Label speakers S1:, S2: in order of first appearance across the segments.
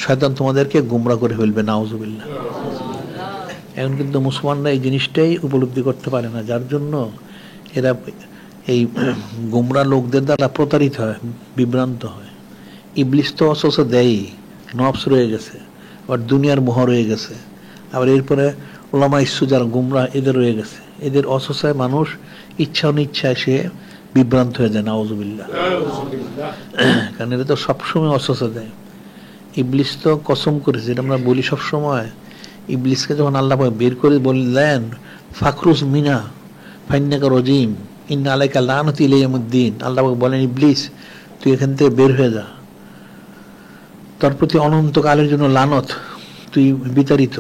S1: শয়তান তোমাদেরকে গুমরা করে ফেলবে, নাউজুবিল্লাহ। এখন কিন্তু মুসলমানরা এই জিনিসটাই উপলব্ধি করতে পারে না, যার জন্য এরা এই গুমরা লোকদের দ্বারা প্রতারিত হয়, বিভ্রান্ত হয়। ইবলিস তো অসুস্থ দেয়ই, নফস রয়ে গেছে, আবার দুনিয়ার মোহ রয়ে গেছে, আবার এরপরে ওলামা ইস্যু যারা গুমরা এদের রয়ে গেছে। এদের অসুস্থতায় মানুষ ইচ্ছা অনিচ্ছায় সে বিভ্রান্ত হয়ে যায়, নাউজুবিল্লাহ। কারণ এটা তো সবসময় অসুস্থ দেয়। ইবলিস তো কসম করেছে, এটা আমরা বলি সবসময়। ইবলিসকে যখন আল্লাহ বের করে বললেন ফাকরুজ মিনা ফাইন্নাকা রজিম ইন্না আলাইকা লানাতি ইলা ইয়াউমিদ্দিন, আল্লাহ বলেন ইবলিস তুই এখান থেকে বের হয়ে যা, তোর প্রতি অনন্তকালের জন্য লানত, তুই বিতাড়িত।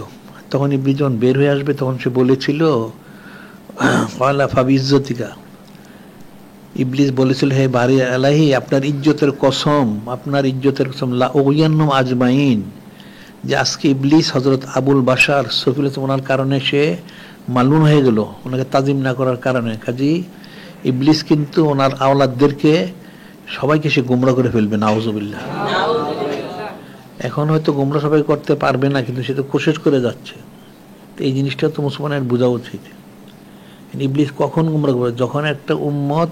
S1: তখন ইবলিস যখন বের হয়ে আসবে তখন সে বলেছিল ওয়ালা ফাবিজ্জতিকা, ইবলিস বলেছিল হে বারি আলাহি, আপনার ইজ্জতের কসম, আপনার ইজ্জতের কসম, লা উগিয়ান্নুম আজমাইন, যে আজকে ইবলিস হযরত আবুল বাশার সফিল ওনার কারণে সে মালুন হয়ে গেল, ওনাকে তাজিম না করার কারণে। কাজী ইবলিস কিন্তু ওনার আওলাদদেরকে সবাইকে সে গুমরা করে ফেলবে, নাউজুবিল্লাহ। এখন হয়তো গুমরা সবাই করতে পারবে না, কিন্তু সে তো কোশিশ করে যাচ্ছে। এই জিনিসটা তো মুসলমানের বোঝা উচিত। ইবলিস কখন গুমরা করবে? যখন একটা উম্মত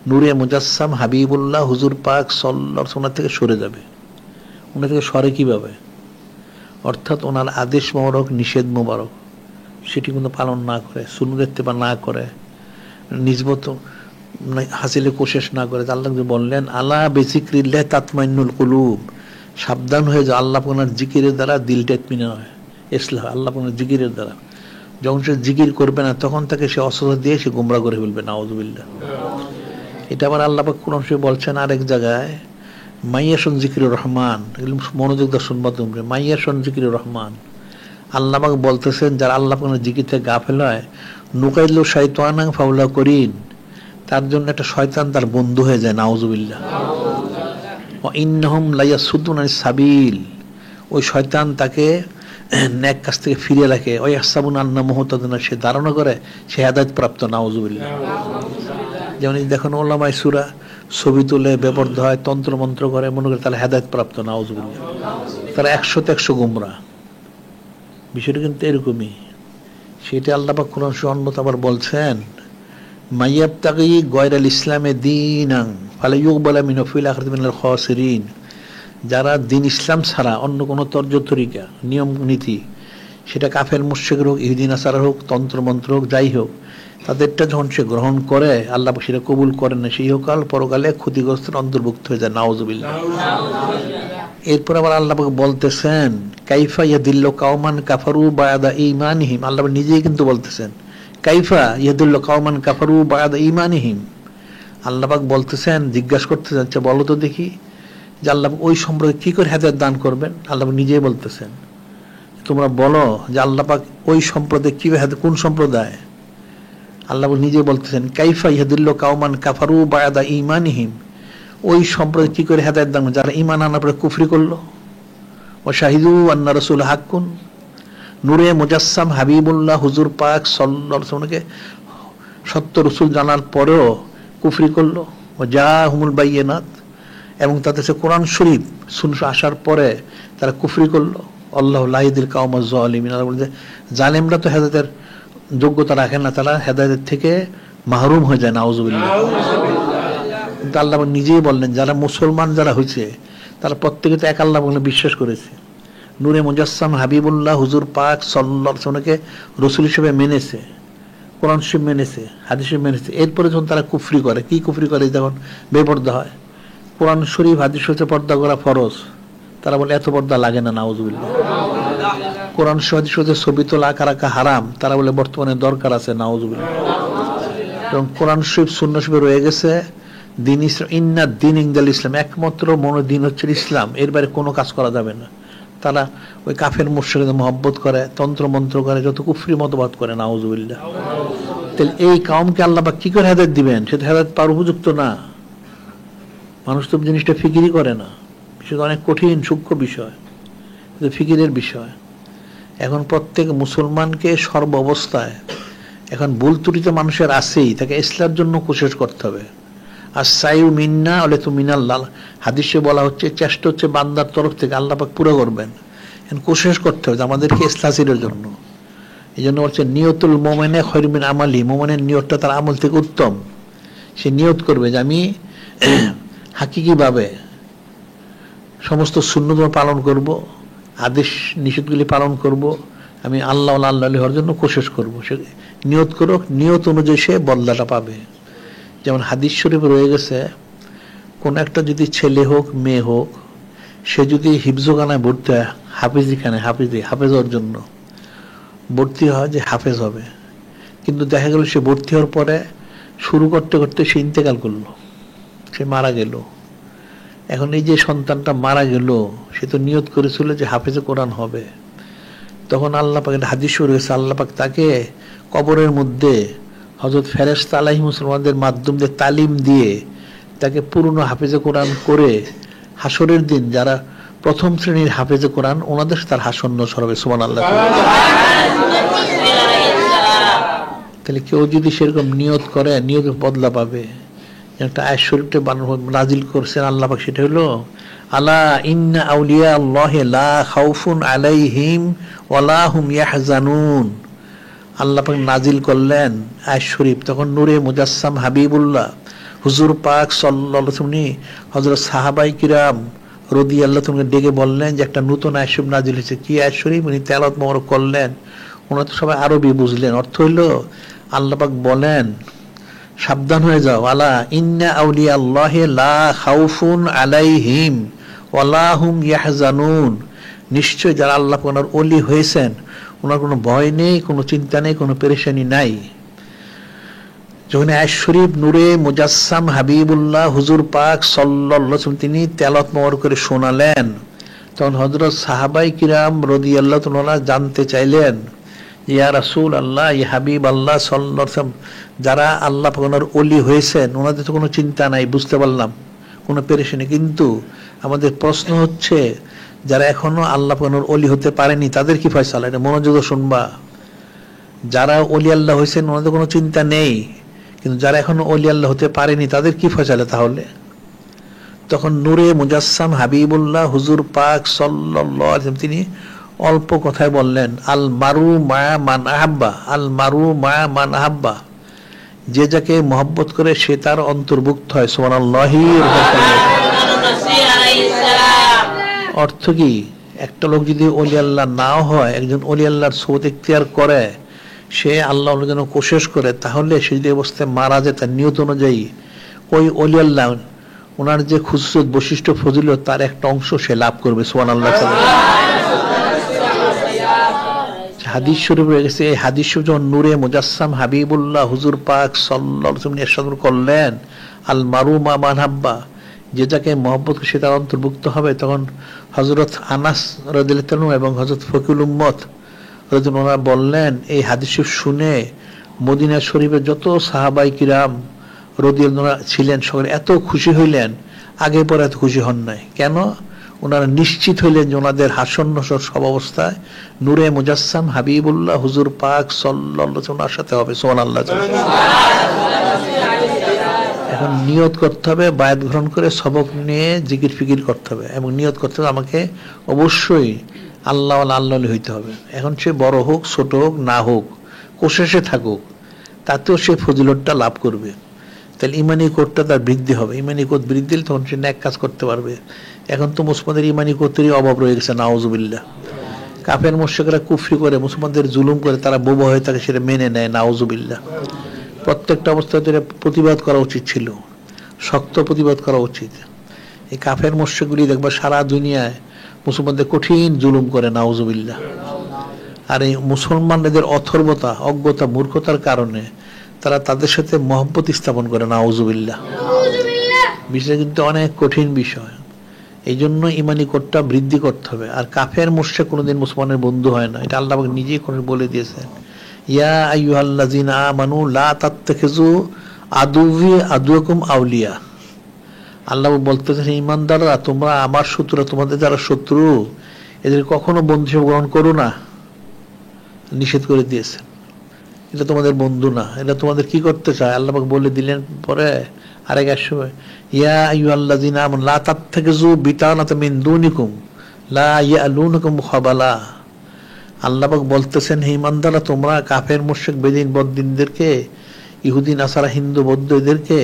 S1: নূরে মুজাসসাম হাবিবুল্লাহ হুজুর পাক সাল্লাল্লাহু আলাইহি ওয়াসাল্লাম থেকে সরে যাবে। ওনার থেকে সরে কিভাবে? অর্থাৎ ওনার আদেশ মোবারক নিষেধ মোবারক সেটি কিন্তু পালন না করে, সুন্নাত ইত্তেবা না করে, নিজবত হাসিলে কোশিশ না করে। আল্লাহ বললেন আলা বিযিকরিল্লাহ তাতমাইন্নুল কুলুব, সাবধান হয়ে যাও, আল্লাহ আপনার জিকিরের দ্বারা দিলটা ইতমিনান হয়, ইসলাহ, আল্লাহ আপনার জিকিরের দ্বারা। যখন সে জিকির করবে না তখন তাকে সে অসুস্থ দিয়ে সে গুমরা করে ফেলবে, নাউজুবিল্লাহ। এটা আবার আল্লাহ পাক কোরআন শরীফে বলছেন আরেক জায়গায়, মাইয়াশুন জিকিরুর রহমান, মনোযোগ দিয়ে শুনবা তোমরা, মাইয়াশুন জিকিরুর রহমান। আল্লাহ পাক বলতেছেন যারা আল্লাহ পাকের জিকির থেকে গাফেল হয়, নুকাইলু শাইতানান ফাউলা করিন, তার জন্য একটা শয়তান তার বন্ধু হয়ে যায়, নাউজুবিল্লাহ। ওয়া ইন্নাহুম লায়াসুদ্দুন আনিস সাবিল, ওই শয়তান তাকে নেক কাজ থেকে ফিরিয়ে রাখে। ওই আহসাবুন আন্না মুহতাদুন, সে ধারণা করে সে হেদায়েত প্রাপ্ত, নাউজুবিল্লাহ। যেমন দেখুন ওলামায়ে সূরা ছবি তুলে বেপর্দ হয়, তন্ত্র মন্ত্র করে, মনে করে তারা হেদায়েত প্রাপ্ত, নাউজুবিল্লাহ। তারা 100তে 100 গুমরা। বিষয়টা কিন্তু এরকমই। সেটা আল্লাহ পাক কোরআন শরীফে আবার বলছেন মাইয়াবতাগি গায়রাল ইসলামে দীনান ফালা ইউকবালা মিনহু ফিল আখিরাতি মিনাল খাসিরিন, যারা দিন ইসলাম ছাড়া অন্য কোনো তর্জ তরিকা নিয়ম নীতি, সেটা কাফের মুশরিক হোক, ইহুদি নাসারা হোক, তন্ত্রমন্ত্র হোক, যাই হোক, তাদেরটা যখন সে গ্রহণ করে আল্লাহ সেটা কবুল করেন না, সেই হোকাল পরকালে ক্ষতিগ্রস্তের অন্তর্ভুক্ত হয়ে যায়, নাউজুবিল্লাহ। এরপর আবার আল্লাহ বলতেছেন কাইফা ইয়াদিল্লু কাওমান কাফারু বা'দা ঈমানিহিম, আল্লাহ নিজেই কিন্তু বলতেছেন কাইফা ইয়াদিল্লু কাওমান কাফারু বা'দা ঈমানিহিম। আল্লাহ পাক বলতেছেন, জিজ্ঞাসা করতে যাচ্ছে বলো তো দেখি যে আল্লাহ ওই সম্প্রদায় কি করে হেদায়েত দান করবেন। আল্লাহ নিজেই বলতেছেন তোমরা বলো যে আল্লাহ পাক ওই সম্প্রদায় কিভাবে, কোন সম্প্রদায়? আল্লাহ নিজে বলতেছেন কাইফা ইয়াদিল্লু কাওমান কাফারু বা'দা ঈমানিহিম, ওই সম্প্রদায় কি করে হেদায়েত দান, যারা ঈমান আনার পরে কুফরি করলো। ওয়া শাহিদু আন্না রাসূল হাক্কুন, নূরে মুজাসসাম হাবিবুল্লাহ হুজুর পাক সাল্লাল্লাহু আলাইহি ওয়াসাল্লামকে সত্য রাসূল জানার পরেও কুফরি করলো। ওয়া জাহুমুল বাইয়িনাত, এবং তাদের সে কোরআন শরীফ শুনতে আসার পরে তারা কুফরি করলো। আল্লাহু লা ইয়াহদিল কাওমাজ জালিমিন, আল্লাহ বলেন জালেমরা তো হেদায়েতের যোগ্যতা রাখে না, তারা হেদায়েত থেকে মাহরুম হয়ে যায়, নাউজুবিল্লাহ। কিন্তু আল্লাহ নিজেই বললেন যারা মুসলমান যারা হয়েছে তারা প্রত্যেকে তো এক আল্লাহ বলে বিশ্বাস করেছে, নূরে মুজাসসাম হাবিবুল্লাহ হুজুর পাক সাল্লাল্লাহু আলাইহি ওয়াসাল্লামকে রাসূল হিসেবে মেনেছে, কোরআন শরীফ মেনেছে, হাদিস শরীফ মেনেছে। এরপরে যখন তারা কুফরি করে, কি কুফরি করে, যখন বেপরদা হয়, কোরআন শরীফ হাদিস শরীফে পর্দা করা ফরজ, তারা বলে এত পর্দা লাগে না, নাউজুবিল্লাহ। কোরআন শরীফ হাদিস শরীফে ছবি তোলা আঁকা রাখা হারাম, তারা বলে বর্তমানে দরকার আছে, নাউজুবিল্লাহ। এবং কোরআন শরীফ সুন্নাহ শরীফে রয়ে গেছে দিন ইসলাম, ইন্না দিন ইনদাল ইসলাম, একমাত্র মনে দিন হচ্ছে ইসলাম, এর বাইরে কোনো কাজ করা যাবে না। তারা ওই কাফের মুশরিকদের মহব্বত করে, তন্ত্র মন্ত্র করে, যত কুফরি মতবাদ করে, নাউজুবিল্লাহ। তাহলে এই কওমকে আল্লাহ পাক কি করে হেদায়েত দিবেন? সেটা হেদায়েত পাওয়ার উপযুক্ত না। মানুষ তো জিনিসটা ফিকিরই করে না, বিষয়টা অনেক কঠিন সূক্ষ্ম বিষয়, ফিকিরের বিষয়। এখন প্রত্যেক মুসলমানকে সর্ব অবস্থায়, এখন ভুল ত্রুটি তো মানুষের আছেই, তাকে ইসলামের জন্য কোশিশ করতে হবে। আর সাইউ মিন্না হলে তো মিনাল্লাহ, হাদিসে বলা হচ্ছে চেষ্টা হচ্ছে বান্দার তরফ থেকে, আল্লাহ পাক পুরো করবেন। কোশিশ করতে হবে আমাদেরকে ইখলাসের জন্য। এই জন্য বলছে নিয়তুল মোমেনে খৈরুম মিন আমালি, মোমেনের নিয়তটা তার আমল থেকে উত্তম। সে নিয়ত করবে যে আমি হাকিকিভাবে সমস্ত সুন্নত পালন করব, আদেশ নিষেধগুলি পালন করব, আমি আল্লাহ আল্লাহ হওয়ার জন্য কোশিশ করব। সে নিয়ত করুক, নিয়ত অনুযায়ী সে বদলাটা পাবে। যেমন হাদিস শরীফে রয়ে গেছে, কোন একটা যদি ছেলে হোক মেয়ে হোক, সে যদি হিফজখানায় ভর্তি হয়, হাফিজিখানায় হাফেজ হওয়ার জন্য ভর্তি হয় যে হাফেজ হবে, কিন্তু দেখা গেল সে ভর্তি হওয়ার পরে শুরু করতে করতে সে ইন্তেকাল করলো, সে মারা গেল। এখন এই যে সন্তানটা মারা গেল, সে তো নিয়ত করেছিল যে হাফেজে কোরআন হবে। তখন আল্লাহ পাক, হাদিস রয়েছে, আল্লাহ পাক তাকে কবরের মধ্যে হযরত ফেরেশতা আলাইহিস সালামদের মাধ্যম দিয়ে তালিম দিয়ে তাকে পুরনো হাফেজে কোরআন করে হাসরের দিন যারা প্রথম শ্রেণীর হাফেজে কোরআন, ওনাদের তার হাসর নসর হবে। সুবহানাল্লাহ। তাহলে কেউ যদি সেরকম নিয়ত করে, নিয়ত বদলা পাবে। একটা আয়াত শরীফে নাজিল করছেন আল্লাহ পাক, সেটা হলো আলা ইন্না আউলিয়া আল্লাহি লা খাউফুন আলাইহিম ওয়ালা হুম ইয়াহজানুন। আল্লাহ পাক নাজিল করলেন আয়াত শরীফ, তখন নূরে মুজাসসাম হাবিবুল্লাহ হুজুর পাক সাল্লাল্লাহু আলাইহি ওয়াসাল্লাম হযরত সাহাবায়ে কিরাম রাদিয়াল্লাহু তাআলা ডেকে বললেন যে একটা নতুন আয়াত শরীফ নাজিল হয়েছে। কি আয়াত শরীফ? উনি তেলাওয়াত মোবারক করলেন। ওনারা তো সবাই আরবি বুঝলেন। অর্থ হইল আল্লাহ পাক বলেন, সাবধান হয়ে যাও, আলা ইন্না আউলিয়া আল্লাহি লা খাউফুন আলাইহিম ওয়ালা হুম ইয়াহজানুন। নিশ্চয় যারা আল্লাহ পাক ওনার ওলি হয়েছেন, ওনার কোনো ভয় নেই, কোনো চিন্তা নেই, কোনো পেরেশানি নাই। যখন আয়াত শরীফ নূরে মুজাসসাম হাবিবুল্লাহ হুজুর পাক সাল্লাল্লাহু আলাইহি ওয়াসাল্লাম তিনি তেলাওয়াত মোবারক করে শোনালেন, তখন হযরত সাহাবায়ে কিরাম রাদিয়াল্লাহু তাআলা জানতে চাইলেন, ইয়া রাসূল আল্লাহ, ইয়া হাবিব আল্লাহ সাল্লাল্লাহু আলাইহি ওয়াসাল্লাম, যারা আল্লাহ পাক ওনার ওলি হয়েছেন ওনাদের তো কোনো চিন্তা নাই, বুঝতে পারলাম, কোনো পেরেশানি। কিন্তু আমাদের প্রশ্ন হচ্ছে, যারা এখনো আল্লাহ পাক ওনার ওলি হতে পারেনি তাদের কি ফয়সালা? এটা মনোযোগ শুনবা। যারা ওলি আল্লাহ হয়েছেন ওনাদের কোনো চিন্তা নেই, কিন্তু যারা এখনো ওলি আল্লাহ হতে পারেনি তাদের কি ফয়সালা তাহলে? তখন নূরে মুজাসসাম হাবিবুল্লাহ হুজুর পাক সাল্লাল্লাহু আলাইহি ওয়াসাল্লাম তিনি অল্প কথায় বললেন, আল মারু মা মান আহাব্বা, আল মারু মা মান আহাব্বা, যে যাকে মহব্বত করে সে তার অন্তর্ভুক্ত হয়। সুবহানাল্লাহি। অর্থ কি? একটা লোক যদি ওলি আল্লাহ নাও হয়, একজন ওলি আল্লাহর সোহবত ইখতিয়ার করে, সে আল্লাহর জন্য কোশিশ করে, তাহলে সে যদি অবস্থায় মারা যায় তার নিয়ত অনুযায়ী, ওই ওলি আল্লাহ ওনার যে খুসুসিয়ত বৈশিষ্ট্য ফজিলত তার একটা অংশ সে লাভ করবে। সুবহানাল্লাহ। হাদিস শরীফ রয়ে গেছে, এই হাদিস শরীফ যখন নূরে মুজাসসাম হাবিবুল্লাহ হুজুর পাক সাল্লাল্লাহু আলাইহি ওয়াসাল্লাম ইরশাদ করলেন, আল মারু মা মান হাব্বা, যে যাকে মহব্বত করে সে তার অন্তর্ভুক্ত হবে, তখন হযরত আনাস রাদিয়াল্লাহু তাআলা এবং হযরত ফকিহুল উম্মত রাদিয়াল্লাহু তাআলা বললেন, এই হাদিস শরীফ শুনে মদিনা শরীফের যত সাহাবায়ে কিরাম রাদিয়াল্লাহু তাআলা ছিলেন সকলে এত খুশি হইলেন, আগে পরে এত খুশি হন নাই। কেন? ওনারা নিশ্চিত হইলেন যে ওনাদের হাসন নসর সব অবস্থায় নূরে মুজাসসাম হাবিবুল্লাহ হুজুর পাক সাল্লাল্লাহু আলাইহি ওয়াসাল্লামের সাথে হবে। সুবহানাল্লাহ। এখন নিয়ত করতে হবে, বায়াত গ্রহণ করে সবক নিয়ে জিকির ফিকির করতে হবে, এবং নিয়ত করতে হবে আমাকে অবশ্যই আল্লাহ আল্লাহ হইতে হবে। এখন সে বড় হোক ছোট হোক না হোক, কোশিশে থাকুক, তাতেও সে ফজিলতটা লাভ করবে। তাহলে ইমানি কোডটা তার বৃদ্ধি হবে। ইমানি কোড বৃদ্ধি হলে তখন সে নেক কাজ করতে পারবে। এখন তো মুসলমানদের ইমানি কোডেরই অভাব রয়ে গেছে, নাউজুবিল্লাহ। কাফের মুশরিকরা কুফরি করে, মুসলমানদের জুলুম করে, তারা বোবা হয়ে থাকে, সেটা মেনে নেয়, নাউজুবিল্লাহ। প্রত্যেকটা অবস্থায় প্রতিবাদ করা উচিত ছিল, শক্ত প্রতিবাদ করা উচিত। এই কাফের মুশরিকগুলি দেখবা সারা দুনিয়ায় মুসলমানদের কঠিন জুলুম করে, নাউজুবিল্লাহ। আর এই মুসলমানদের অথর্বতা, অজ্ঞতা, মূর্খতার কারণে তারা তাদের সাথে মহব্বত স্থাপন করে, নাউজুবিল্লাহ। বিষয়টা কিন্তু অনেক কঠিন বিষয়। এই জন্য ইমানি কোডটা বৃদ্ধি করতে হবে। আর কাফের মুশরিক কোনোদিন মুসলমানের বন্ধু হয় না, এটা আল্লাহ পাক নিজেই করে বলে দিয়েছেন, ইয়া আইয়ুহাল্লাযিনা আমানু লা তাত্তাখিযু আদুওয়ি আদুওয়াকুম আউলিয়া। আল্লাহ বলতেছেন, ঈমানদাররা তোমরা আমার শত্রু, তোমাদের যারা শত্রু এদের কখনো বন্ধু হিসেবে গ্রহণ করো না, নিষেধ করে দিয়েছেন। এটা তোমাদের বন্ধু না, এটা তোমাদের কি করতে চায় আল্লাহ পাক বলে দিলেন। পরে আরেক সময় ইয়া আইয়ুহাল্লাযিনা আমানু লা তাত্তাখিযু বিতানাতা মিন দুনিকুম লা ইয়ালুনুকুম খাবালা। আল্লাহ পাক বলতেছেন, হে ইমানদাররা, তোমরা কাফের মুশরিক বেদিন বদ্দিনদেরকে, ইহুদি নাসারা হিন্দু বৌদ্ধ এদেরকে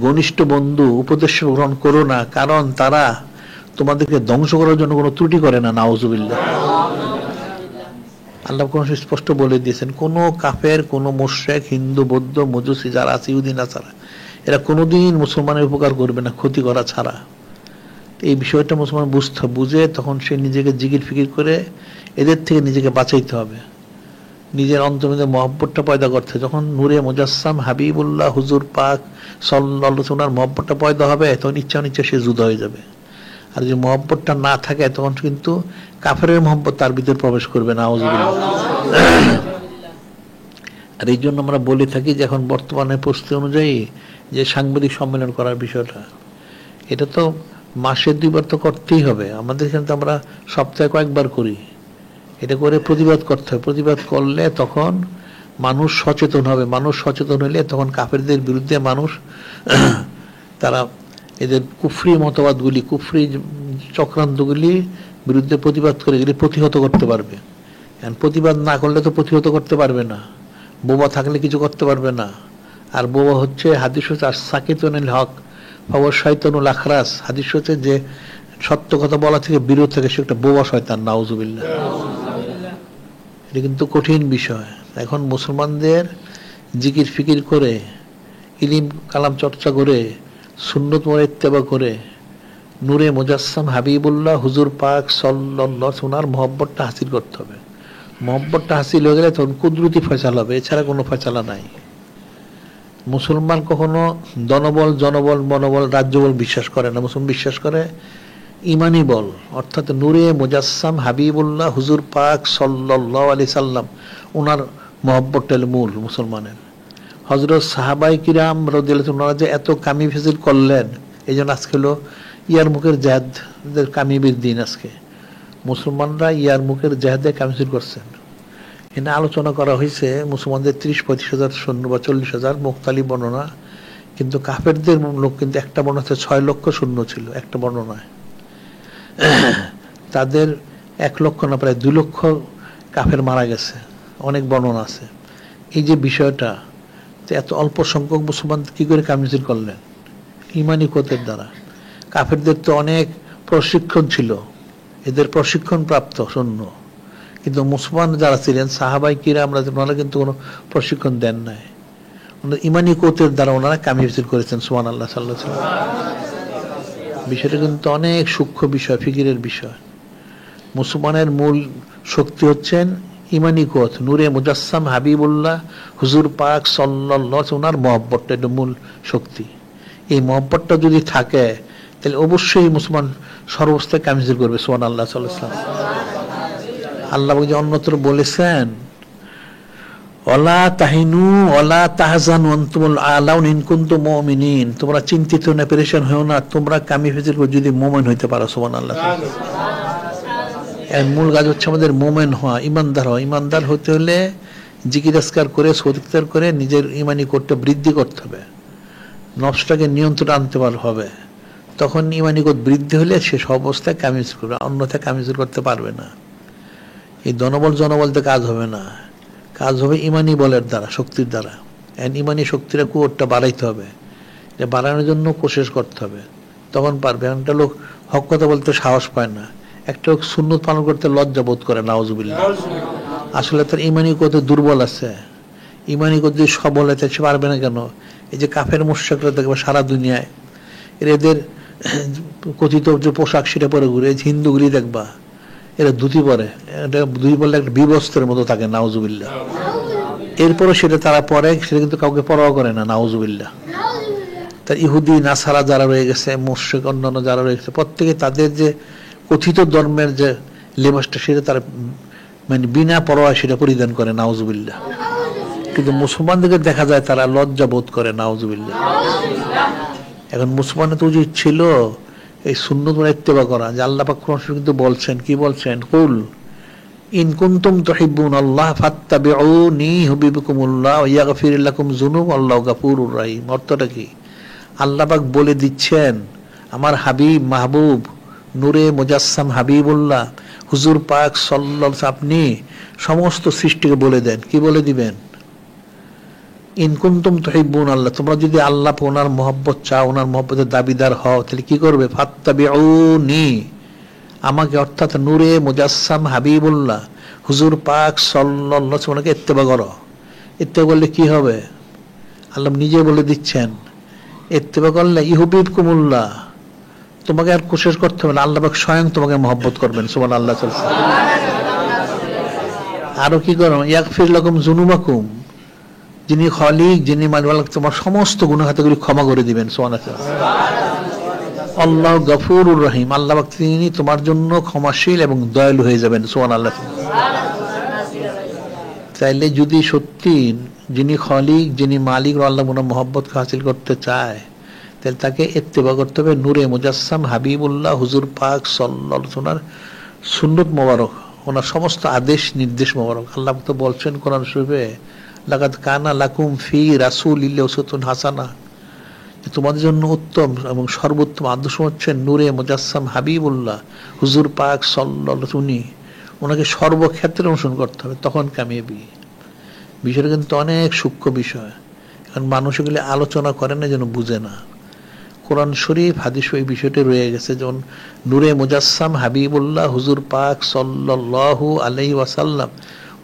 S1: ঘনিষ্ঠ বন্ধু উপদেশ গ্রহণ করো না, কারণ তারা তোমাদেরকে ধ্বংস করার জন্য কোনো ত্রুটি করে না। নাউজুবিল্লাহ। আল্লাহ কোন স্পষ্ট বলে দিয়েছেন, কোন কাফের, কোন মুশরিক, হিন্দু বৌদ্ধ মজুসি যারা আছে, ইহুদি নাসারা, এরা কোনোদিন মুসলমানের উপকার করবে না ক্ষতি করা ছাড়া। এই বিষয়টা মুসলমান বুঝে তখন সে নিজেকে জিকির ফিকির করে এদের থেকে নিজেকে বাঁচাইতে হবে, নিজের অন্তর্মধ্যে মহব্বতটা পয়দা করতে। যখন নূরে মুজাসসাম হাবিবুল্লাহ হুজুর পাক সাল্লাল্লাহু আলাইহি ওয়াসাল্লাম মহব্বতটা পয়দা হবে, তখন ইচ্ছা অনিচ্ছা সে যুদ্ধ হয়ে যাবে। আর যদি মহব্বতটা না থাকে তখন কিন্তু কাফেরের মহব্বত তার ভিতরে প্রবেশ করবে না। আউযুবিল্লাহ। আর এই জন্য আমরা বলে থাকি যে এখন বর্তমানে পরিস্থিতি অনুযায়ী যে সাংবাদিক সম্মেলন করার বিষয়টা, এটা তো মাসে 2 বার তো করতেই হবে। আমাদের এখানে তো আমরা সপ্তাহে কয়েকবার করি। এটা করে প্রতিবাদ করতে হবে। প্রতিবাদ করলে তখন মানুষ সচেতন হবে। মানুষ সচেতন হলে তখন কাফেরদের বিরুদ্ধে মানুষ তারা এদের কুফরি মতবাদগুলি, কুফরি চক্রান্তগুলি বিরুদ্ধে প্রতিবাদ করে এগুলি প্রতিহত করতে পারবে। প্রতিবাদ না করলে তো প্রতিহত করতে পারবে না। বোবা থাকলে কিছু করতে পারবে না। আর বোবা হচ্ছে, হাদিস হচ্ছে আর সাকিতুনিল হক ফাওয়া শয়তানুল আখরাস। হাদিস হচ্ছে যে সত্য কথা বলা থেকে বিরত থাকে সে একটা বোবা শয়তান। নাউজুবিল্লাহ। এটা কিন্তু কঠিন বিষয়। এখন মুসলমানদের জিকির ফিকির করে, ইলম কালাম চর্চা করে, সুন্নত ইত্তেবা করে নূরে মুজাসসাম হাবিবুল্লাহ হুজুর পাক সাল্লাল্লাহু আলাইহি ওয়াসাল্লাম মহব্বতটা হাসিল করতে হবে। মহব্বতটা হাসিল হয়ে গেলে তখন কুদরতি ফয়সালা হবে, এছাড়া কোনো ফয়সালা নাই। মুসলমান কখনো দনবল, জনবল, মনোবল, রাজ্যবল বিশ্বাস করে না। মুসলমান বিশ্বাস করে ইমানি বল, অর্থাৎ নূরে মুজাসসাম হাবিবুল্লাহ হুজুর পাক সাল্লাল্লাহু আলাইহি সাল্লাম, ওনার মহব্বতটা হলো মূল মুসলমানের। হযরত সাহাবায়ে কিরাম রাদিয়াল্লাহু আনহুম যে এত কামি ফিজিল করলেন, এই জন্য আজকে হলো ইয়ারমুকের জেহাদের কামিবির দিন। আজকে মুসলমানরা ইয়ারমুকের জেহাদে কামিফিজিল করছেন। এখানে আলোচনা করা হয়েছে মুসলমানদের 30-35 হাজার সৈন্য বা 40 হাজার, মুখতালি বর্ণনা। কিন্তু কাফেরদের লোক কিন্তু একটা বর্ণনা 6 লক্ষ সৈন্য ছিল একটা বর্ণনায়। তাদের 1 লক্ষ না প্রায় 2 লক্ষ কাফের মারা গেছে, অনেক বর্ণনা আছে। এই যে বিষয়টা, এত অল্প সংখ্যক মুসলমান কি করে কামিফিজিল করলেন? ইমানি কোতের দ্বারা। কাফেরদের তো অনেক প্রশিক্ষণ ছিল, এদের প্রশিক্ষণ প্রাপ্ত সৈন্য। কিন্তু মুসলমান যারা ছিলেন সাহাবায়ে কিরাম ওনারা কিন্তু কোনো প্রশিক্ষণ দেন নাই। ইমানি কোতের দ্বারা ওনারা কামিফিজিল করেছেন। সুবহানাল্লাহ, সাল্লাল্লাহু আলাইহি ওয়াসাল্লাম। বিষয়টা কিন্তু অনেক সূক্ষ্ম বিষয়, ফিকিরের বিষয়। মুসলমানের মূল শক্তি হচ্ছেন ইমানি কোত, নূরে মুজাসসাম হাবিবুল্লাহ হুজুর পাক সাল্লাল্লাহু আলাইহি ওয়াসাল্লাম, ওনার মহব্বতটা এটা মূল শক্তি। এই মহব্বতটা যদি থাকে তাহলে অবশ্যই মুসলমান সর্বস্থায় কামিফিজিল করবে। সুবহানাল্লাহ, সাল্লাল্লাহু আলাইহি ওয়াসাল্লাম। আল্লাহ যে অন্যত্র বলেছেন, ওয়ালা তাহিনু ওয়ালা তাহজানু আনতুমুল আলাউন ইন কুনতুম মুমিনিন, তোমরা চিন্তিত না, পেরেশান হও না, তোমরা কামিফিজিল করে যদি মুমিন হইতে পারো। সুবহানাল্লাহ। এর মূল কাজ হচ্ছে আমাদের মুমিন হওয়া, ইমানদার হওয়া। ইমানদার হতে হলে জিকির আজকার করে, সদকার করে নিজের ইমানি কোটটা বৃদ্ধি করতে হবে, নফসটাকে নিয়ন্ত্রণ আনতে হবে। তখন ইমানি কোট বৃদ্ধি হলে সে সব অবস্থায় কামিফিজিল করবে, অন্যথায় কামিফিজিল করতে পারবে না। এই দনবল জনবলতে কাজ হবে না, কাজ হবে ইমানি বলের দ্বারা, শক্তির দ্বারা। ইমানি শক্তিটা কুয়োরটা বাড়াইতে হবে, এটা বাড়ানোর জন্য কোশিশ করতে হবে, তখন পারবে। একটা লোক হক কথা বলতে সাহস পায় না, একটা লোক সুন্নত পালন করতে লজ্জা বোধ করে। নাউজুবিল্লাহ। আসলে তার ইমানি কত দুর্বল আছে। ইমানি কত যদি সবল আছে সে পারবে না কেন? এই যে কাফের মুশরিকরা দেখবে সারা দুনিয়ায় এদের কথিত যে পোশাক সেটা পরে ঘুরে, হিন্দুগুলি দেখবা এরা ধুতি পরে, এটা ধুতি পরলে একটা বিবস্ত্রের মতো থাকে। নাউজুবিল্লাহ। এরপরে সেটা তারা পরে, সেটা কিন্তু কাউকে পরোয়া করে না। নাউজুবিল্লাহ। তার ইহুদি নাসারা যারা রয়ে গেছে, মুশরিক অন্যান্য যারা রয়ে গেছে, প্রত্যেকে তাদের যে কথিত ধর্মের যে লেবাসটা সেটা তারা মানে বিনা পরোয়ায় সেটা পরিধান করে। নাউজুবিল্লাহ। কিন্তু মুসলমানদেরকে দেখা যায় তারা লজ্জা বোধ করে। নাউজুবিল্লাহ। এখন মুসলমানের তো উচিত ছিল এই সুন্নত ইত্তেবা করা, যে আল্লাহ পাক কোরআনে কিন্তু বলছেন, কি বলছেন? কুল ইন কুনতুম তুহিব্বুনাল্লাহ ফাত্তাবিউনি ইউহিব্বুকুমুল্লাহ ওয়া ইয়াগফির লাকুম যুনুব আল্লাহু গাফুরুর রহিম। অর্থটা কি? আল্লাহ পাক বলে দিচ্ছেন আমার হাবিব মাহবুব নূরে মুজাসসাম হাবিবুল্লাহ হুজুর পাক সাল্লাল্লাহু আলাইহি, আপনি সমস্ত সৃষ্টিকে বলে দেন, কি বলে দিবেন? ইন কুনতুম তুহিব্বুনাল্লাহ, তোমরা যদি আল্লাহ ওনার মহব্বত চাও, ওনার মহব্বতের দাবিদার হও, তাহলে কি করবে? ফাত্তাবিউনি, আমাকে অর্থাৎ নূরে মুজাসসাম হাবিবুল্লাহ হুজুর পাক সাল্লাল্লাহু আলাইহি ওয়াসাল্লামকে ইত্তেবা করো। ইত্তেবা করলে কি হবে? আল্লাহ নিজে বলে দিচ্ছেন ইত্তেবা করলে ইউহিব্বুকুমুল্লাহ, তোমাকে আর কোশিশ করতে হবে না, আল্লাহ পাক স্বয়ং তোমাকে মহব্বত করবেন। সুবহানাল্লাহ। আরো কি করো? ইয়াগফির লাকুম যুনুবাকুম, যিনি খালিক, যিনি মালিক, তোমার সমস্ত গুনাহ খাতাগুলি ক্ষমা করে দিবেন। সুবহানাল্লাহ। আল্লাহু গাফুরুর রহিম, আল্লাহ পাক তিনি তোমার জন্য ক্ষমাশীল এবং দয়ালু হয়ে যাবেন। সুবহানাল্লাহ। চাইলে যদি সত্যি যিনি খালিক, যিনি মালিক, আল্লাহ ওনার মহব্বত হাসিল করতে চায়, তাহলে তাকে ইত্তেবা করতে হবে নূরে মুজাসসাম হাবিবুল্লাহ হুজুর পাক সাল্লাল্লাহু আলাইহি ওয়াসাল্লাম সুন্নত মোবারক, ওনার সমস্ত আদেশ নির্দেশ মোবারক। আল্লাহ তো বলছেন কোরআন শরীফে, লাকাদ কানা লাকুম ফি রাসূলিল্লাহি উসওয়াতুন হাসানাহ, তোমাদের জন্য উত্তম এবং সর্বোত্তম আদর্শ হচ্ছেন নূরে মুজাসসাম হাবিবুল্লাহ হুজুর পাক সাল্লাল্লাহু আলাইহি ওয়াসাল্লাম, ওনাকে সর্বক্ষেত্রে অনুসরণ করতে হবে, তখন কামিয়াবি। বিষয়টা কিন্তু অনেক সূক্ষ্ম বিষয়, কারণ মানুষ এগুলি আলোচনা করে না, যেন বুঝে না। কোরআন শরীফ হাদিস এই বিষয়টি রয়ে গেছে, যেমন নূরে মুজাসসাম হাবিবুল্লাহ হুজুর পাক সাল্লাল্লাহু আলাইহি ওয়াসাল্লাম,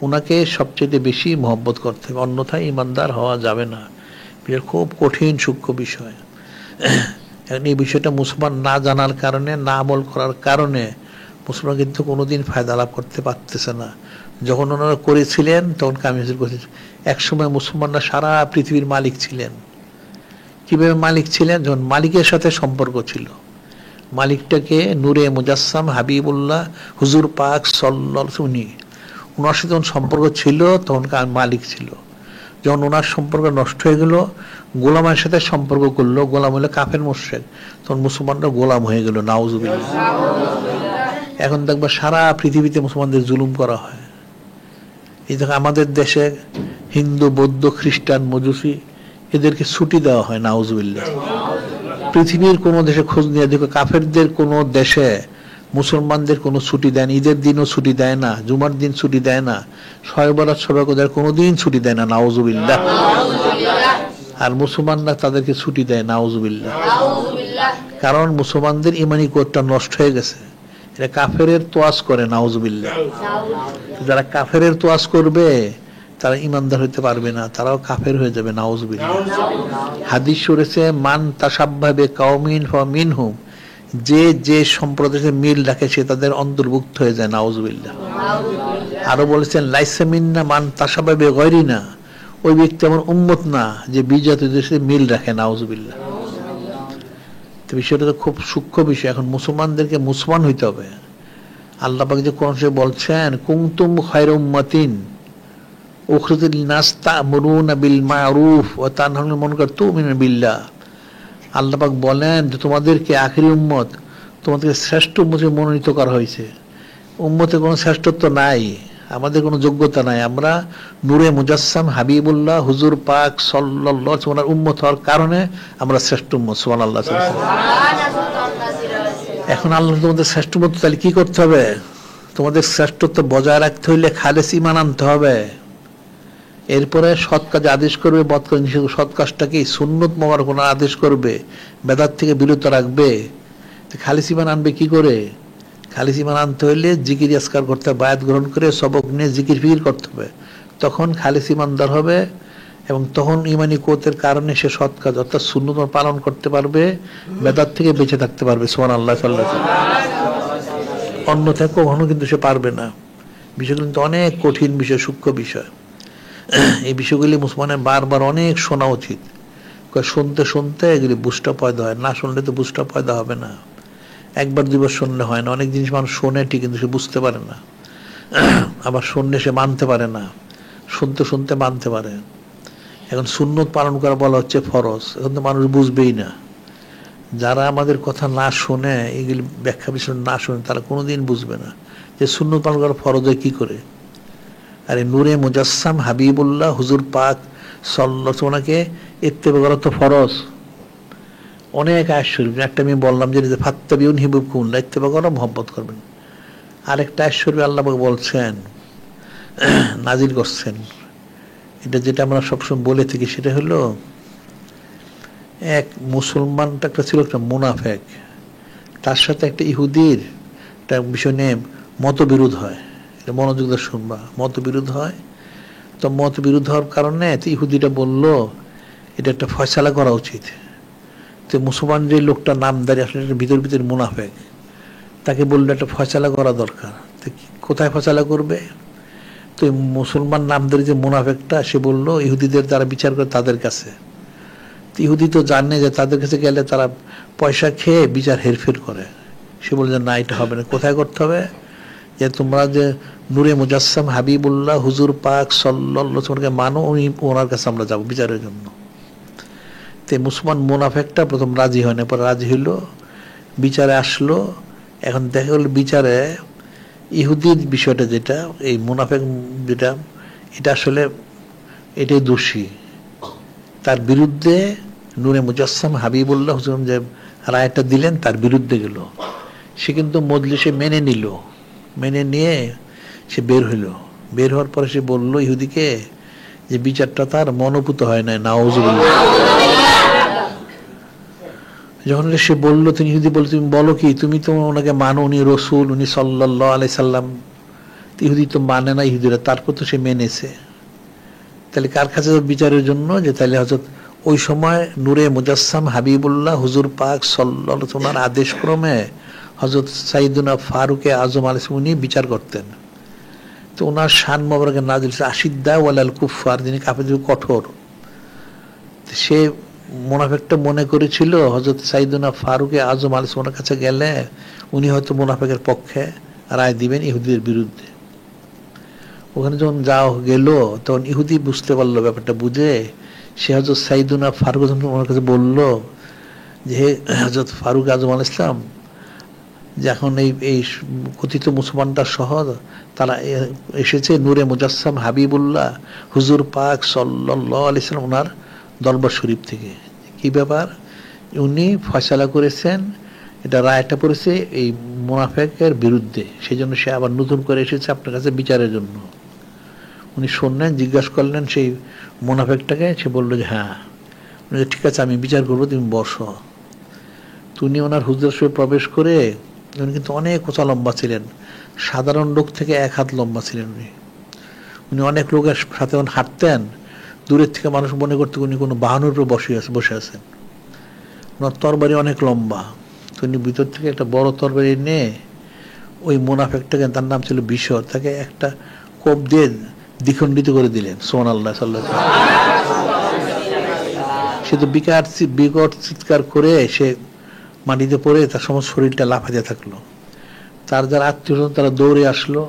S1: ওনাকে সবচেয়ে বেশি মহব্বত করতে হবে, অন্যথায় ইমানদার হওয়া যাবে না। এটা খুব কঠিন সূক্ষ্ম বিষয়। এখন এই বিষয়টা মুসলমান না জানার কারণে, না আমল করার কারণে মুসলমান কিন্তু কোনোদিন ফায়দা লাভ করতে পারতেছে না। যখন ওনারা করেছিলেন তখন কামিয়াবি করেছিলেন। একসময় মুসলমানরা সারা পৃথিবীর মালিক ছিলেন। কিভাবে মালিক ছিলেন? যখন মালিকের সাথে সম্পর্ক ছিল, মালিকটাকে নূরে মুজাসসাম হাবিবুল্লাহ হুজুর পাক সাল্লাল্লাহু আলাইহি ওয়াসাল্লাম, ওনার সাথে যখন সম্পর্ক ছিল তখন মালিক ছিল। যখন ওনার সম্পর্ক নষ্ট হয়ে গেল, গোলামের সাথে সম্পর্ক করলো, গোলাম হলো কাফের মুশরিক, তখন মুসলমানরা গোলাম হয়ে গেল। নাউজুবিল্লাহ। এখন দেখবা সারা পৃথিবীতে মুসলমানদের জুলুম করা হয়। এই দেখো আমাদের দেশে হিন্দু, বৌদ্ধ, খ্রিস্টান, মজুসি এদেরকে ছুটি দেওয়া হয়। নাউজুবিল্লাহ। পৃথিবীর কোন দেশে খোঁজ নিয়ে দেখো, কাফেরদের কোন দেশে মুসলমানদের কোনো ছুটি দেয় না, ঈদের দিনও ছুটি দেয় না, জুমার দিন ছুটি দেয় না, শবে বরাত, শবে কদর কোনোদিন ছুটি দেয় না। নাউজুবিল্লাহ। আর মুসলমানরা তাদেরকে ছুটি দেয়। নাউজুবিল্লাহ। কারণ মুসলমানদের ইমানি কোডটা নষ্ট হয়ে গেছে, এটা কাফেরের তোয়াজ করে। নাউজুবিল্লাহ। যারা কাফেরের তোয়াজ করবে তারা ইমানদার হইতে পারবে না, তারাও কাফের হয়ে যাবে। নাউজুবিল্লাহ। হাদিস রয়েছে, মান তাশাব্বাহা বিকাওমিন ফামিনহুম, যে যে সম্প্রদায়ের মিল রাখে সে তাদের অন্তর্ভুক্ত হয়ে যায়। নাউজুবিল্লাহ। আরো বলেছেন, লাইসা মিন্না মান তাশাব্বাহা বিগায়রিনা, ওই ব্যক্তি আমার উম্মত না যে বিজাতিদের সাথে মিল রাখে। নাউজুবিল্লাহ। তো বিষয়টা তো খুব সূক্ষ্ম বিষয়। এখন মুসলমানদেরকে মুসলমান হইতে হবে। আল্লাহ পাক যে কোরআনে বলছেন, কুনতুম খায়রা উম্মাতিন উখরিজাত লিন-নাস তা'মুরুনা বিল মা'রুফ ওয়া তানহাউনা আনিল মুনকার তু'মিনুনা বিল্লাহ। আল্লাহ পাক বলেন যে তোমাদেরকে আখিরি উম্মত, তোমাদেরকে শ্রেষ্ঠ উম্মতে মনোনীত করা হয়েছে। উম্মতে কোনো শ্রেষ্ঠত্ব নাই, আমাদের কোনো যোগ্যতা নাই। আমরা নূরে মুজাসসাম হাবিবুল্লাহ হুজুর পাক সাল্লাল্লাহু আলাইহি ওয়াসাল্লাম উম্মত হওয়ার কারণে আমরা শ্রেষ্ঠ উম্মত। সুবহানাল্লাহ। এখন আল্লাহ তোমাদের শ্রেষ্ঠ উম্মত, তাহলে কি করতে হবে? তোমাদের শ্রেষ্ঠত্ব বজায় রাখতে হইলে খালেস ঈমান আনতে হবে। এরপরে সৎ কাজে আদেশ করবে, বদ কাজ নিষেধ। সৎ কাজটা কি? সুন্নত মোবারক আদেশ করবে, বেদাত থেকে বিরত রাখবে। খালিস ঈমান আনবে কি করে? খালিস ঈমান আনতে হইলে জিকির আজকার করতে হবে, বায়াত গ্রহণ করে সবক নিয়ে জিকির ফিকির করতে হবে, তখন খালিস ঈমানদার হবে। এবং তখন ইমানি কোতের কারণে সে সৎ কাজ অর্থাৎ সুন্নত পালন করতে পারবে, বেদাত থেকে বেঁচে থাকতে পারবে। সুবহানাল্লাহ। অন্যথায় কখনো কিন্তু সে পারবে না। বিষয়গুলো কিন্তু অনেক কঠিন বিষয়, সূক্ষ্ম বিষয়। এই বিষয়গুলি মুসলমানের বারবার অনেক শোনা উচিত। শুনতে শুনতে এগুলি বুঝটা পয়দা হয়, না শুনলে তো বুঝটা পয়দা হবে না। একবার দুইবার শুনলে হয় না। অনেক জিনিস মানুষ শোনে ঠিক, কিন্তু সে বুঝতে পারে না। আবার শুনলে সে মানতে পারে না, শুনতে শুনতে মানতে পারে। এখন সুন্নত পালন করা বলা হচ্ছে ফরজ, এখন তো মানুষ বুঝবেই না। যারা আমাদের কথা না শোনে, এগুলি ব্যাখ্যা বিশ্লেষণ না শোনে, তারা কোনোদিন বুঝবে না যে সুন্নত পালন করা ফরজ হয় কি করে? আরে নূরে মুজাসসাম হাবিবুল্লাহ হুজুর পাক সাল্লাল্লাহু আলাইহি ওনাকে ইত্তেবা করা তো ফরজ। অনেক আয়াত শরীফ, একটা আমি বললাম যে ফাত্তাবিউন হিবুবকুমুল্লাহ, ইত্তেবা করো মহব্বত করবেন। আরেকটা আয়াত শরীফ আল্লাহ পাক বলছেন, নাজিল করছেন, এটা যেটা আমরা সবসময় বলে থাকি, সেটা হলো এক মুসলমানটা একটা ছিল একটা মুনাফেক, তার সাথে একটা ইহুদির একটা বিষয় নিয়ে মতবিরোধ হয়। এটা মনোযোগ দিয়ে শুনবা, মতবিরোধ হয়। তো মতবিরোধ হওয়ার কারণে ইহুদিটা বলল এটা একটা ফয়সালা করা উচিত। তো মুসলমান যে লোকটা নামদারি আসলে ভিতর ভিতর মুনাফেক, তাকে বললো একটা ফয়সালা করা দরকার। তো কোথায় ফয়সালা করবে? তো মুসলমান নামদারি যে মুনাফেকটা, সে বললো ইহুদিদের যারা বিচার করে তাদের কাছে। ইহুদি তো জানে যে তাদের কাছে গেলে তারা পয়সা খেয়ে বিচার হেরফের করে। সে বলছে না, এটা হবে না। কোথায় করতে হবে? যে তোমরা যে নূরে মুজাসসাম হাবিবুল্লাহ হুজুর পাক সাল্লাল্লাহু আলাইহি ওয়াসাল্লামকে মানো, উনি ওনার কাছে আমরা যাব বিচারের জন্য। তে মুসলমান মুনাফেকটা প্রথম রাজি হয় না, পরে রাজি হইল, বিচারে আসলো। এখন দেখা গেল বিচারে ইহুদির বিষয়টা যেটা, এই মুনাফেক যেটা, এটা আসলে এটাই দোষী। তার বিরুদ্ধে নূরে মুজাসসাম হাবিবুল্লাহ হুজুর যে রায়টা দিলেন তার বিরুদ্ধে গেল। সে কিন্তু মজলিসে মেনে নিল, মেনে নিয়ে সে বের হইল। বের হওয়ার পরে সে বলল ইহুদিকে যে বিচারটা তার মনোভূত হয় না, নাউজুবিল্লাহ। যখন সে বলল, তিনি ইহুদি বলল তুমি বলো কি, তুমি তো ওনাকে মানো, উনি রসুল, উনি সাল্লাল্লাহু আলাইহি সাল্লাম। ইহুদি তো মানে না, ইহুদিরা, তারপর তো সে মেনেছে। তাহলে কার কাছে বিচারের জন্য? যে তাহলে হযরত ওই সময় নূরে মুজাসসাম হাবিবুল্লাহ হুজুর পাক সাল্লাল্লাহু আলাইহি ওয়াসাল্লাম আদেশ ক্রমে হযরত সাইয়্যিদুনা ফারুক আযম আলাইহিস সালাম উনি বিচার করতেন। তো ওনার শান মোবারকে নাযিল হয়েছে আশিদ্দা ওয়ালাল কুফফার, যিনি কাফেরদের কঠোর। সে মুনাফিকটা মনে করেছিল হযরত সাইয়্যিদুনা ফারুক আযম আলাইহিস সালামের কাছে গেলে উনি হয়তো মুনাফিকের পক্ষে রায় দিবেন ইহুদিদের বিরুদ্ধে। ওখানে যখন যাও গেল, তখন ইহুদি বুঝতে পারলো ব্যাপারটা, বুঝে সে হযরত সাইয়্যিদুনা ফারুক ওনার কাছে বলল যে হে হযরত ফারুক আযম আলাইহিস সালাম, যে এখন এই কথিত মুসলমানটা সহ তারা এসেছে নূরে মুজাসসাম হাবিবুল্লাহ হুজুর পাক সাল্লাল্লাহু আলাইহি সাল্লাম ওনার দরবার শরীফ থেকে। কি ব্যাপার? উনি ফয়সালা করেছেন, এটা রায়টা পড়েছে এই মুনাফিকের বিরুদ্ধে, সেই জন্য সে আবার নতুন করে এসেছে আপনার কাছে বিচারের জন্য। উনি শুনলেন, জিজ্ঞাসা করলেন সেই মুনাফিকটাকে, সে বললো যে হ্যাঁ। উনি ঠিক আছে, আমি বিচার করবো, তুমি বসো। উনি ওনার হুজুরের সঙ্গে প্রবেশ করে, উনি কিন্তু অনেক উঁচা লম্বা ছিলেন, সাধারণ লোক থেকে 1 হাত লম্বা ছিলেন উনি। উনি অনেক লোকের সাথে হাঁটতেন, দূরের থেকে মানুষ মনে করতে উনি কোনো বাহনের উপর বসে আছেন। ওনার তরবারি অনেক লম্বা। উনি ভিতর থেকে একটা বড় তরবারি নিয়ে ওই মুনাফিকটাকে, তার নাম ছিল বিশর, তাকে একটা কোপ দিয়ে দ্বিখণ্ডিত করে দিলেন। সুবহানাল্লাহ সাল্লাল্লাহু আলাইহি ওয়াসাল্লাম। সে তো বিকট চিৎকার করে সে মাটিতে পড়ে তার সমস্ত শরীরটা লাফাতে থাকলো। তার যারা আত্মীয় তারা দৌড়ে আসলো।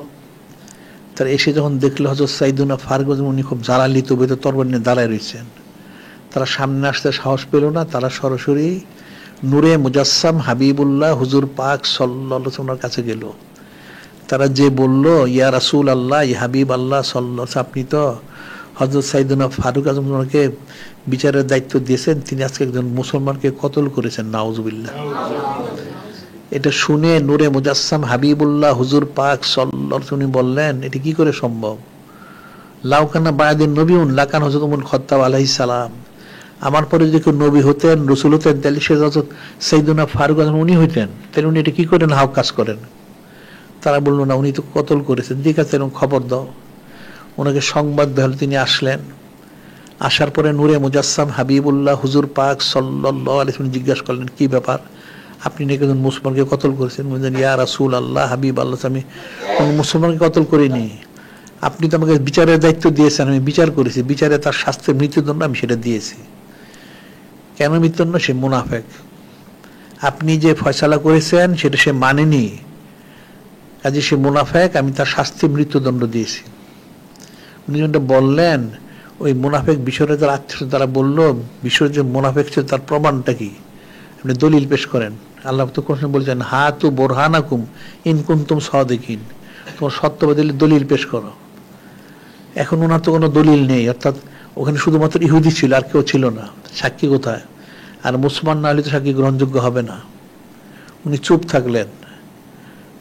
S1: তারা এসে যখন দেখলো হযরত সাইয়্যিদুনা ফারুক উনি খুব জ্বালালিত বেত তরবারি নিয়ে দাঁড়ায় রয়েছেন, তারা সামনে আসতে সাহস পেল না। তারা সরাসরি নূরে মুজাসসাম হাবিবুল্লাহ হুজুর পাক সাল্লাল্লাহু আলাইহি ওয়াসাল্লামের কাছে গেল। তারা যে বলল ইয়া রাসূল আল্লাহ, ইয়া হাবিব আল্লাহ সাল্লাল্লাহু আলাইহি, আপনি তো হযরত সাইয়্যিদুনা ফারুক আযমকে বিচারের দায়িত্ব দিয়েছেন, তিনি আজকে একজন মুসলমানকে কতল করেছেন, নাউজুবিল্লাহ। এটা শুনে নূরে মুজাসসাম হাবিবুল্লাহ হুজুর পাক সাল্লাল্লাহু আলাইহি ওয়াসাল্লাম বললেন, এটা কি করে সম্ভব? লাউকানা বায়াদিন নবীউন লাকান হযরত উমর খাত্তাব আলাইহিস সালাম, আমার পরে যদি কেউ নবী হতেন, রসুল হতেন, তাহলে সে হযরত সাইয়্যিদুনা ফারুক আযম উনি হইতেন। তাহলে উনি এটা কি করেন, হাও কাজ করেন? তারা বলল না, উনি তো কতল করেছেন। ঠিক আছে, এরকম খবর দাও। ওনাকে সংবাদ দেওয়া হলো, তিনি আসলেন। আসার পরে নূরে মুজাসসাম হাবিবুল্লাহ হুজুর পাক সাল্লাল্লাহু আলাইহি ওয়াসাল্লাম জিজ্ঞাসা করলেন, কি ব্যাপার, আপনি নাকি একজন মুসলমানকে কতল করেছেন? বললেন ইয়া রাসূল আল্লাহ, হাবিব আল্লাহ, আমি কোন মুসলমানকে কতল করিনি। আপনি তো আমাকে বিচারের দায়িত্ব দিয়েছেন, আমি বিচার করেছি, বিচারে তার শাস্তির মৃত্যুদণ্ড আমি সেটা দিয়েছি। কেন মৃত্যুদণ্ড? সে মুনাফিক। আপনি যে ফয়সালা করেছেন সেটা সে মানেনি, কাজে সে মুনাফিক, আমি তার শাস্তি মৃত্যুদণ্ড দিয়েছি। উনি যেটা বললেন, ওই মুনাফিক বিষয়ের যারা আত্মীয় তারা বলল, বিষয়ের যে মুনাফিক ছিল তার প্রমাণটা কি, আপনি দলিল পেশ করেন। আল্লাহ তো কোন বলছেন হাতু বুরহানাকুম ইন কুনতুম সাদিকিন, তোমার সত্যবাদী দলিল পেশ করো। এখন ওনার তো কোনো দলিল নেই, অর্থাৎ ওখানে শুধুমাত্র ইহুদি ছিল, আর কেউ ছিল না। সাক্ষী কোথায়? আর মুসলমান না হলে তো সাক্ষী গ্রহণযোগ্য হবে না। উনি চুপ থাকলেন।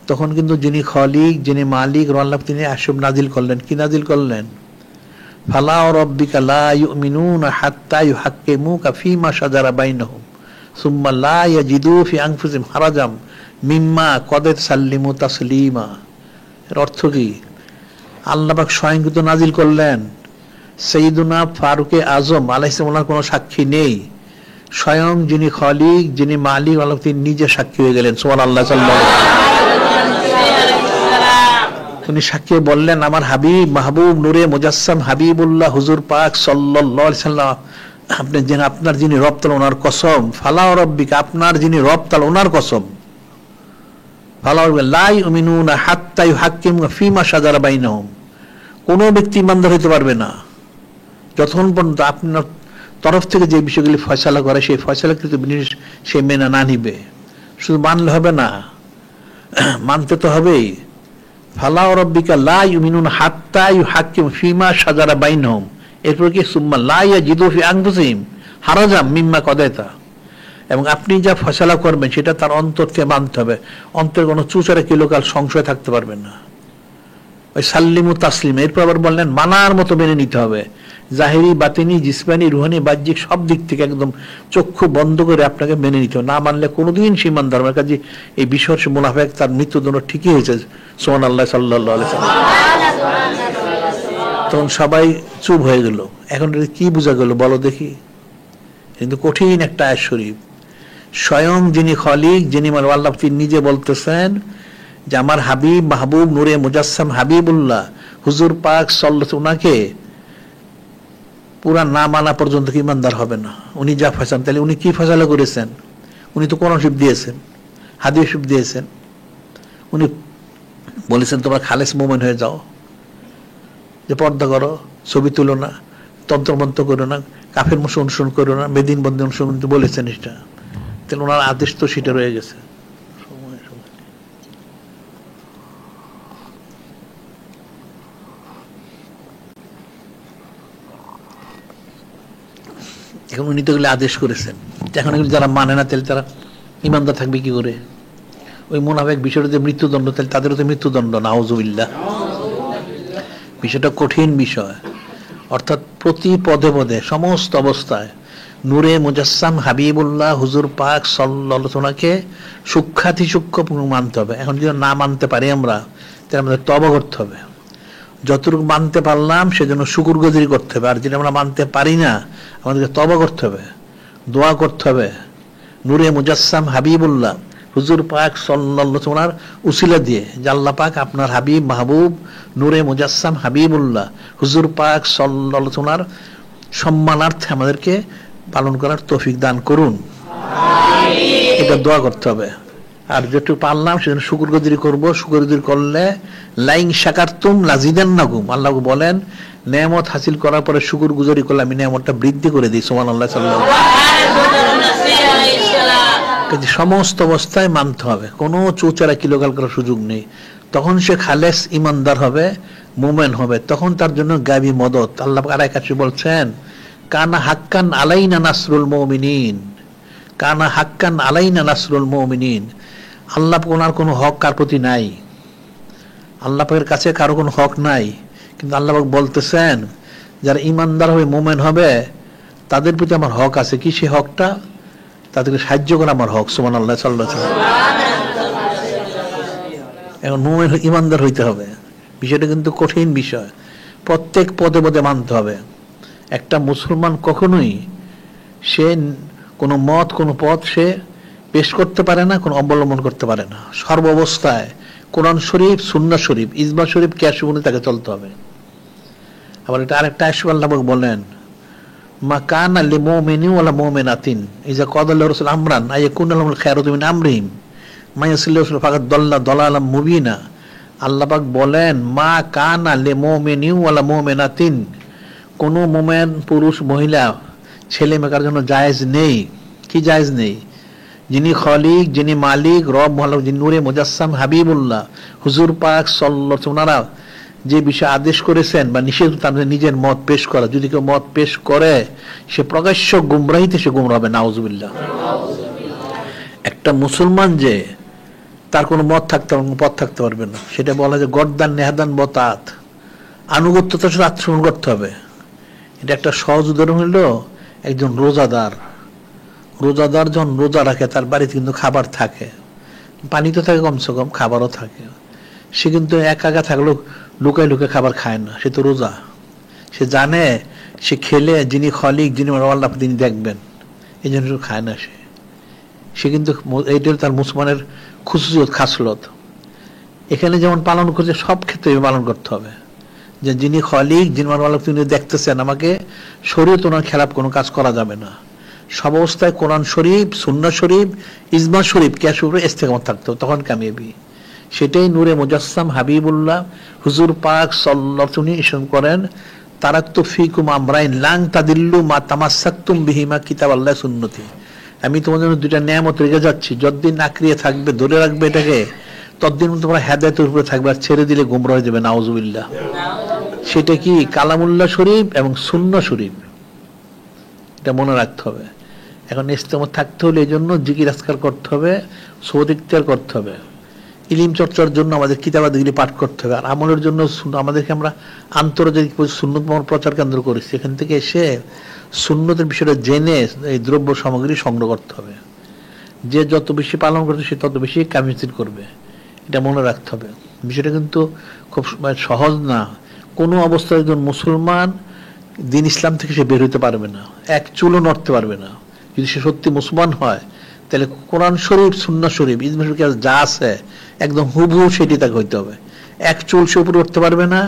S1: তখন কিন্তু যিনি খলিক, যিনি মালিক আল্লাহ, তিনি আয়াত নাজিল করলেন। কি নাজিল করলেন? ফালা রাব্বিকা লা ইউমিনুনা হাত্তা ইউহাক্কিমুকা ফীমা শাজারা বাইনাহুম সুম্মা লা ইয়াজিদু ফি আনফুসিহিম হারাজাম মিম্মা কাদাত সাল্লিমু তাসলিমা। এর অর্থ কি? আল্লাহ পাক স্বয়ংকৃত নাজিল করলেন। সাইয়্যিদুনা ফারুকে আজম আলাইহিস সালামের কোনো সাক্ষী নেই। স্বয়ং যিনি খলিক, যিনি মালিক আল্লাহ, তিনি নিজে সাক্ষী হয়ে গেলেন। সুবহানাল্লাহ। উনি সাক্ষী বললেন, আমার হাবিব মাহবুব নূরে মুজাসসাম হাবিবুল্লাহ হুজুর পাক সাল্লাল্লাহু আলাইহি সাল্লাম, আপনি যিনি, আপনার যিনি রব তাআলা ওনার কসম, ফালা রাব্বিকা, আপনার যিনি রব তাআলা ওনার কসম, ফালা লা ইউমিনুনা হাত্তা ইউহাক্কিমুকা ফীমা শাজারা বাইনাহুম। কোনো ব্যক্তি ইমানদার হতে পারবে না যতক্ষণ পর্যন্ত আপনার তরফ থেকে যে বিষয়গুলি ফয়সালা করে সেই ফয়সালাকৃত জিনিস সে মেনে না নিবে। শুধু মানলে হবে না, মানতে তো হবেই। ফালা রাব্বিকা লা ইউমিনুনা হাত্তা ইউহাক্কিমু ফীমা শাজারা বাইনাহুম, এরপর কি সুম্মা লা ইয়াজিদু ফি আনফুসিহিম হারাজাম মিম্মা কাদাইতা, এবং আপনি যা ফয়সালা করবেন সেটা তার অন্তর থেকে মানতে হবে। অন্তরে কোনো চুচড়ে কিলোকাল সংশয় থাকতে পারবে না। ওই সাল্লিমু তাসলিম, এরপর আবার বললেন মানার মতো মেনে নিতে হবে। জাহেরি, বাতিনি, জিসমানি, রুহানি, বাহ্যিক সব দিক থেকে একদম চক্ষু বন্ধ করে আপনাকে মেনে নিতে হবে। না মানলে কোনোদিন সে ইমানদার হবে না। কাজে এই বিষয়ের মুনাফিক তার মৃত্যুদণ্ড ঠিকই হয়েছে। সুবহানাল্লাহ সাল্লাল্লাহু আলাইহি ওয়াসাল্লাম। তখন সবাই চুপ হয়ে গেল। এখন কি বোঝা গেল বলো দেখি? কিন্তু কঠিন একটা আয়াত শরীফ। স্বয়ং যিনি খলিক, যিনি আল্লাহ, তিনি নিজে বলতেছেন যে আমার হাবিব মাহবুব নূরে মুজাসসাম হাবিবুল্লাহ হুজুর পাক সাল্লাল্লাহু, ওনাকে পুরা না মানা পর্যন্ত কি ইমানদার হবে না। উনি যা ফয়সালা, তাহলে উনি কি ফয়সালা করেছেন? উনি তো কোরআন শরীফ দিয়েছেন, হাদিস শরীফ দিয়েছেন। উনি বলেছেন তোমরা খালেস মুমিন হয়ে যাও, যে পর্দা করো, ছবি তুলো না, তন্ত্রমন্ত্র করো না, কাফের মুশরিক অনুসরণ করো না, বেদিন বন্দী অনুসরণ বলেছেন। এটা তাহলে ওনার আদেশ তো সেটা রয়ে গেছে। এখন উনি তো এগুলো আদেশ করেছেন। এখন এগুলো যারা মানে না তাহলে তারা ইমানদার থাকবে কি করে? ওই মুনাফিক বিষয়টা যে মৃত্যুদণ্ড, তাহলে তাদেরও তো মৃত্যুদণ্ড। নাউজুবিল্লাহ। বিষয়টা কঠিন বিষয়। অর্থাৎ প্রতি পদে পদে সমস্ত অবস্থায় নূরে মুজাসসাম হাবিবুল্লাহ হুজুর পাক সাল্লাল্লাহু আলাইহি ওয়াসাল্লামকে সূক্ষ্মাতি সূক্ষ্ম মানতে হবে। এখন যদি না মানতে পারি আমরা, তাহলে আমাদের তওবা করতে হবে। যতটুকু মানতে পারলাম সেজন্য শুকরগুজারি করতে হবে। আর যেটা আমরা মানতে পারি না, আমাদেরকে তওবা করতে হবে, দোয়া করতে হবে। নূরে মুজাসসাম হাবিবুল্লাহ হুজুর পাক সাল্লাল্লাহু আলাইহি ওয়াসাল্লাম উসিলা দিয়ে, যে আল্লাহ পাক আপনার হাবিব মাহবুব নূরে মুজাসসাম হাবিবুল্লাহ হুজুর পাক সাল্লাল্লাহু আলাইহি ওয়াসাল্লাম সম্মানার্থে আমাদেরকে পালন করার তৌফিক দান করুন। আমিন। এটা দোয়া করতে হবে। আর যেটুকু পারলাম সেজন্য শুকরগুজারি করবো। শুকরগুজারি করলে লাইন শাকারতুম লাজিদান্নাকুম, আল্লাহ বলেন নেয়ামত হাসিল করার পরে শুকরগুজারি করলে আমি নেয়ামতটা বৃদ্ধি করে দিই। সুবহানাল্লাহ সাল্লাল্লাহু আলাইহি ওয়াসাল্লাম। সমস্ত অবস্থায় মানতে হবে, কোনো চৌচারা কিলোকাল করার সুযোগ নেই। তখন সে খালেস ইমানদার হবে, মুমিন হবে। তখন তার জন্য গায়বী মদদ। আল্লাহ আর এক কাছে বলছেন কানা হাক্কান আলাইনা নাসরুল মুমিনিন, কানা হাক্কান আলাইনা নাসরুল মুমিনিন। আল্লাহ ওনার কোনো হক কার প্রতি নাই, আল্লাহ পাকের কাছে কারো কোনো হক নাই। কিন্তু আল্লাহ পাক বলতেছেন যারা ইমানদার হবে, মুমিন হবে, তাদের প্রতি আমার হক আছে। কি সে হকটা? তাদেরকে সাহায্য করা আমার হক। সুবহানাল্লাহ সাল্লাল্লাহু আলাইহি ওয়াসাল্লাম। এখন মুমিন ইমানদার হইতে হবে। বিষয়টা কিন্তু কঠিন বিষয়, প্রত্যেক পদে পদে মানতে হবে। একটা মুসলমান কখনোই সে কোনো মত, কোনো পথ সে পেশ করতে পারে না, কোনো অবলম্বন করতে পারে না। সর্ব অবস্থায় কোরআন শরীফ, সুন্নাহ শরীফ, ইজমা শরীফ, কিয়াস শরীফ তাকে চলতে হবে। আবার এটা আরেকটা আয়াত আল্লাহ বলেন মা কানা লিল মুমিনি ওয়ালা মুমিনাতিন ইজা ক্বাদাল্লাহু রাসূল আমরান আয়াকুনা লাহুল খায়রাতু মিন আমরিহিম মা ইয়াসিল্লাহু ফাকাদ দাল্লা দালালাম মুবিনা। আল্লাহ পাক বলেন মা কানা লিল মুমিনি ওয়ালা মুমিনাতিন, কোনো মুমিন পুরুষ মহিলা ছেলে মেয়ের জন্য জায়েজ নেই। কি জায়েজ নেই? যিনি খলিক, যিনি মালিক, রব ভালো, যিনি নূরে মুজাসসাম হাবিবুল্লাহ হুজুর পাক সাল্লাল্লাহু ওনারা যে বিষয়ে আদেশ করেছেন বা নিষেধ, তাদের নিজের মত পেশ করা, যদি কেউ মত পেশ করে সে প্রকাশ্য গুমরাহিতে সে গুমরা হবে, নাউজুবিল্লাহ। একটা মুসলমান যে তার কোনো মত থাকতে পথ থাকতে পারবে না, সেটা বলা যায় গর্দান নেহাদান বতাত, আনুগত্যতার সাথে আচরণ করতে হবে। এটা একটা সহজ উদাহরণ হলো একজন রোজাদার যখন রোজা রাখে তার বাড়িতে কিন্তু খাবার থাকে, পানি তো থাকে কমসে কম, খাবারও থাকে। সে কিন্তু একা থাকলেও লুকায় লুকায় খাবার খায় না, সে তো রোজা। সে জানে সে খেলে যিনি খলিক, যিনি আল্লাহ তিনি দেখবেন, এই জন্য খায় না। সে কিন্তু এইটা তার মুসলমানের খুশুসিয়ত, খাসলত। এখানে যেমন পালন করছে সব ক্ষেত্রে পালন করতে হবে, যে যিনি খলিক, যিনি আল্লাহ তিনি দেখতেছেন আমাকে, শরীয়ত ওনার খেলাফ কোনো কাজ করা যাবে না। সব অবস্থায় কোরআন শরীফ, সুন্নাহ শরীফ, ইজমা শরীফ কিয়াস উপরে ইস্তেকামত থাকতে হবে, তখন কামিয়াবি। সেটাই নূরে মুজাসসাম হাবিবুল্লাহ হুজুর পাক সাল্লাল্লাহু আলাইহি ওয়াসাল্লাম করেন, তারাকতু ফিকুম আমরাইন লান তাদিল্লু মা তামাসসাকতুম বিহিমা কিতাবাল্লাহ সুন্নতি। আমি তোমাদের জন্য দুইটা নিয়ামত রেখে যাচ্ছি, যতদিন আঁকড়িয়ে থাকবে, ধরে রাখবে এটাকে, ততদিন তোমরা হেদায়েতের উপরে থাকবে, আর ছেড়ে দিলে গুমরা হয়ে যাবে, নাউজুবিল্লাহ। সেটা কি? কালামুল্লাহ শরীফ এবং সুন্নাহ শরীফ, এটা মনে রাখতে হবে। এখন ইস্তেকামত থাকতে হলে এই জন্য জিকির আজকার করতে হবে, সুবত ইখতিয়ার করতে হবে, ইলম চর্চার জন্য আমাদের কিতাবাদিগুলি পাঠ করতে হবে, আর আমলের জন্য আমাদেরকে আমরা আন্তর্জাতিক সুন্নত প্রচার কেন্দ্র করেছি, এখান থেকে এসে সুন্নতের বিষয়টা জেনে এই দ্রব্য সামগ্রী সংগ্রহ করতে হবে। যে যত বেশি পালন করছে সে তত বেশি কামিয়াতি করবে, এটা মনে রাখতে হবে। বিষয়টা কিন্তু খুব সহজ না। কোনো অবস্থায় একজন মুসলমান দিন ইসলাম থেকে সে বের হইতে পারবে না, এক চুলও নড়তে পারবে না। যদি সে সত্যি মুসলমান হয় তাহলে কোরআন শরীফ, সুন্নাহ শরীফ, ইজমা শরীফ যা আছে একদম হুবহু সেটি তাকে হইতে হবে। এক চুল সে উপরে উঠতে পারবে না,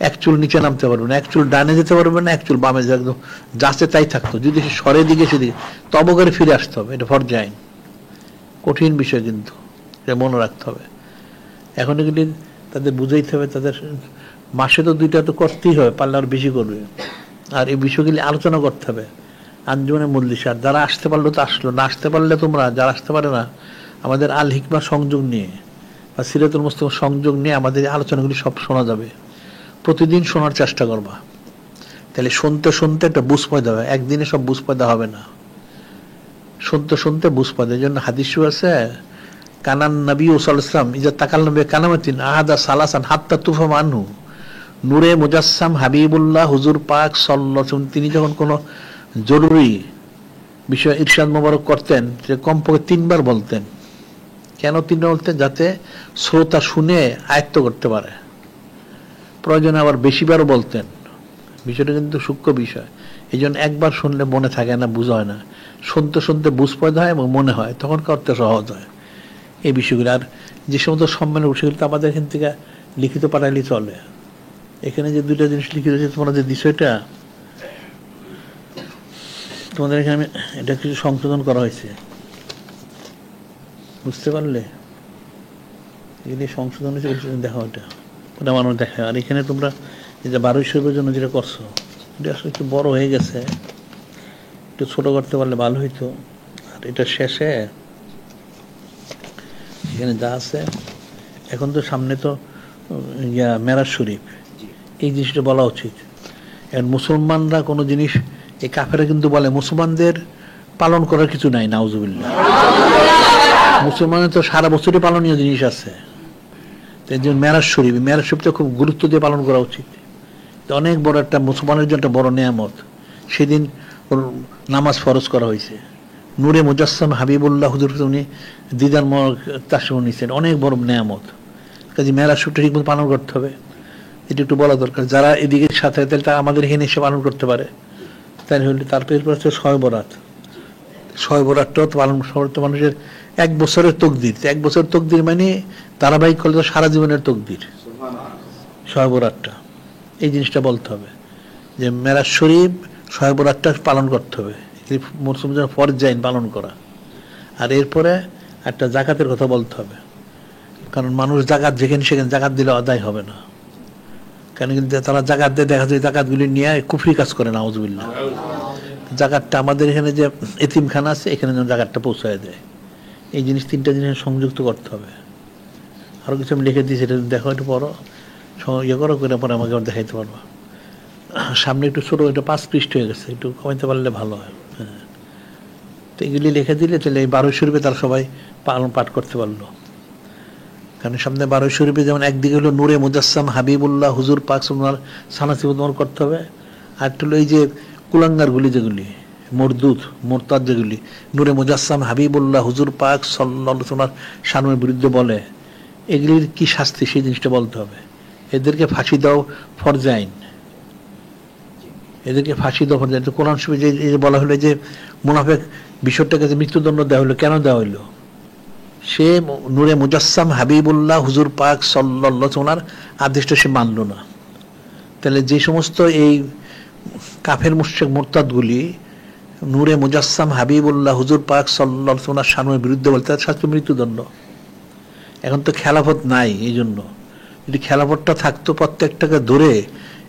S1: এক চুল নিচে নামতে পারবে না, এক চুল ডানে যেতে পারবে না, এক চুল বামে, একদম যাচ্ছে তাই থাকতো। যদি সে সরে দিকে সেদিকে তবে করে ফিরে আসতে হবে, এটা ফরজ আইন, কঠিন বিষয়, কিন্তু এটা মনে রাখতে হবে। এখন এগুলি তাদের বুঝাইতে হবে, তাদের মাসে তো দুইটা তো করতেই হবে, পারলে আর বেশি করবে। আর এই বিষয়গুলি আলোচনা করতে হবে আঞ্জুমানে মজলিস। আর যারা আসতে পারলো তো আসলো, না আসতে পারলে তোমরা যারা আসতে পারে না, আমাদের আল হিকমা সংযোগ নিয়ে বা সিরাতুল মুস্তাফা সংযোগ নিয়ে আমাদের আলোচনাগুলি সব শোনা যাবে। প্রতিদিন শোনার চেষ্টা করবা, তাহলে শুনতে শুনতে একটা বুঝ পয়দা হবে। একদিনে সব বুঝ পয়দা হবে না, শুনতে শুনতে বুঝ পয়দা। এই জন্য হাদিস আছে, কানান নবী সাল্লাল্লাহু আলাইহি ওয়াসাল্লাম ইজা তাকাল্লাম বিকালামাতিন আহাদা সালাসান হাত্তা তুফাম আনহু। নূরে মুজাসসাম হাবিবুল্লাহ হুজুর পাক সাল্লাল্লাহু আলাইহি ওয়াসাল্লাম তিনি যখন কোনো জরুরি বিষয় ইরশাদ মোবারক করতেন, যে কমপক্ষে 3 বার বলতেন। কেন 3 বার বলতেন? যাতে শ্রোতা শুনে আয়ত্ত করতে পারে। প্রয়োজনে আবার বেশিবারও বলতেন। বিষয়টা কিন্তু সূক্ষ্ম বিষয়, এই জন্য একবার শুনলে মনে থাকে না, বুঝা হয় না। শুনতে শুনতে বুঝ পয়দা হয় এবং মনে হয়, তখন করতে সহজ হয় এই বিষয়গুলো। আর যে সমস্ত সম্মেলন সেগুলো তো আমাদের এখান থেকে লিখিত পাঠাইলেই চলে। এখানে যে 2টা জিনিস লিখিত হয়েছে, তোমরা যে বিষয়টা তোমাদের এখানে এটা কিছু সংশোধন করা হয়েছে, বুঝতে পারলে? এগুলি সংশোধন হয়েছে, দেখা ওটা মানুষ দেখা। আর এখানে তোমরা যে 1200 জন্য যেটা করছো, এটা আসলে একটু বড় হয়ে গেছে, একটু ছোট করতে পারলে ভালো হইতো। আর এটা শেষে এখানে যা আছে, এখন তো সামনে তো মেরাজ শরীফ, এই জিনিসটা বলা উচিত। এখন মুসলমানরা কোনো জিনিস, এই কাফেরা কিন্তু বলে মুসলমানদের পালন করার কিছু নাই, নাউজুবিল্লাহ। মুসলমানের তো সারা বছরই পালনীয় জিনিস আছে। মেরাজ শরীফটা খুব গুরুত্ব দিয়ে পালন করা উচিত। অনেক বড় একটা মুসলমানের জন্য একটা বড় নিয়ামত। সেদিন নামাজ ফরজ করা হয়েছে। নূরে মুজাসসাম হাবিবুল্লাহ হুজুর উনি দিদার তাসমিম নিয়েছেন, অনেক বড় নিয়ামত। কাজে মেরাজ শরীফটা ঠিকমতো পালন করতে হবে, এটা একটু বলা দরকার। যারা এদিকে সাথে তাহলে তা আমাদের এখানে এসে পালন করতে পারে, তাই হলে। তারপর হচ্ছে শবে বরাতটাও পালন করতে মানুষের 1 বছরের তকদির। 1 বছরের তকদির মানে ধারাবাহিক করলে তো সারা জীবনের তকদির। শবে বরাতটা, এই জিনিসটা বলতে হবে যে মেরাজ শরীফ, শবে বরাতটা পালন করতে হবে, মুসলমান ফরজ আইন পালন করা। আর এরপরে একটা জাকাতের কথা বলতে হবে, কারণ মানুষ জাকাত যেখানে সেখানে জাকাত দিলে আদায় হবে না। কারণ কিন্তু তারা জাকাত দিয়ে দেখা যায় জাকাতগুলি নিয়ে কুফরি কাজ করে, নাউজুবিল্লাহ। জাকাতটা আমাদের এখানে যে এতিমখানা আছে, এখানে যেন জাকাতটা পৌঁছায় দেয়, এই জিনিস তিনটা জিনিস সংযুক্ত করতে হবে। আরও কিছু আমি লিখে দিয়েছি, এটা দেখো একটু পড়ো, ইয়ে করো, করে পরে আমাকে আবার দেখাইতে পারবো। সামনে একটু ছোটো, এটা 5 পৃষ্ঠ হয়ে গেছে, একটু কমাইতে পারলে ভালো হয়। হ্যাঁ, তো এগুলি লিখে দিলে তাহলে এই 12 শরীফে তারা সবাই পাঠ করতে পারলো। কারণ সামনে 12 শরীফে যেমন একদিকে হলো নূরে মুজাসসাম হাবিবুল্লাহ হুজুর পাক সুন্নাহর সানাসি উদ্ধার করতে হবে, আর একটা হলো এই যে কুলাঙ্গারগুলি যেগুলি মোরতাদ যেগুলি নূরে মুজাসসাম হাবিবুল্লাহ হুজুর পাক সাল্লাল্লাহু আলাইহি ওয়াসাল্লাম শানের বিরুদ্ধে বলে, এগুলির কি শাস্তি সেই জিনিসটা বলতে হবে। এদেরকে ফাঁসি দাও ফরজে আইন, এদেরকে ফাঁসি দাও ফরজে আইন। তো কোরআন শরীফে যে বলা হলো যে মুনাফিক বিষয়টাকে যে মৃত্যুদণ্ড দেওয়া হলো, কেন দেওয়া হইলো? সে নূরে মুজাসসাম হাবিবুল্লাহ হুজুর পাক সাল্লাল্লাহু আলাইহি ওয়াসাল্লাম আদেশটা সে মানল না। তাহলে যে সমস্ত এই কাফের মুশরিক মুরতাদগুলি নূরে মুজাসসাম হাবিবুল্লাহ হুজুর পাক সাল্লাল্লাহু আলাইহি ওয়াসাল্লামের শানের বিরুদ্ধে বলতে, তার শাস্তি মৃত্যুদণ্ড। এখন তো খেলাফত নাই, এই জন্য যদি খেলাফতটা থাকতো প্রত্যেকটাকে ধরে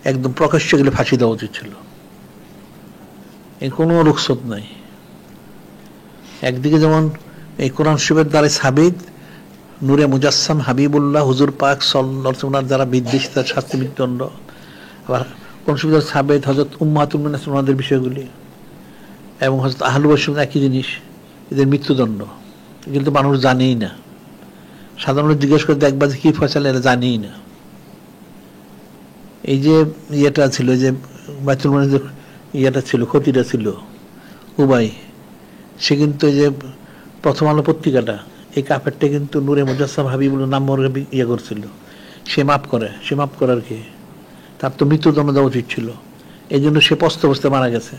S1: একদম প্রকাশ্যে গেলে ফাঁসি দেওয়া উচিত ছিল। এর কোনো রুখসত নাই। একদিকে যেমন এই কোরআন শরীফের দ্বারা সাবিত নূরে মুজাসসাম হাবিবুল্লাহ হুজুর পাক সাল্লাল্লাহু আলাইহি ওয়াসাল্লাম যারা বিদ্বেষী, তার শাস্তি মৃত্যুদণ্ড। আবার কোন শরীফের সাবিত হযরত উম্মাতুল মুমিনিন ওনাদের বিষয়গুলি এবং হযরত আহলুল বাইত একই জিনিস, এদের মৃত্যুদণ্ড। কিন্তু মানুষ জানেই না, সাধারণত জিজ্ঞেস করে দেখবা যে কি ফয়সালা, এরা জানেই না। এই যে ইয়েটা ছিল, যে বাইতুল মুমিনের ইয়েটা ছিল, ক্ষতিটা ছিল, উবাই, সে কিন্তু এই যে প্রথম আলো পত্রিকাটা, এই কাফেরটা কিন্তু নূরে মুজাসসাম হাবিবুল্লাহ নাম ইয়ে করছিল, সে মাফ করার কি, তার তো মৃত্যুদণ্ড দেওয়া উচিত ছিল। এই জন্য সে পস্তে মারা গেছে।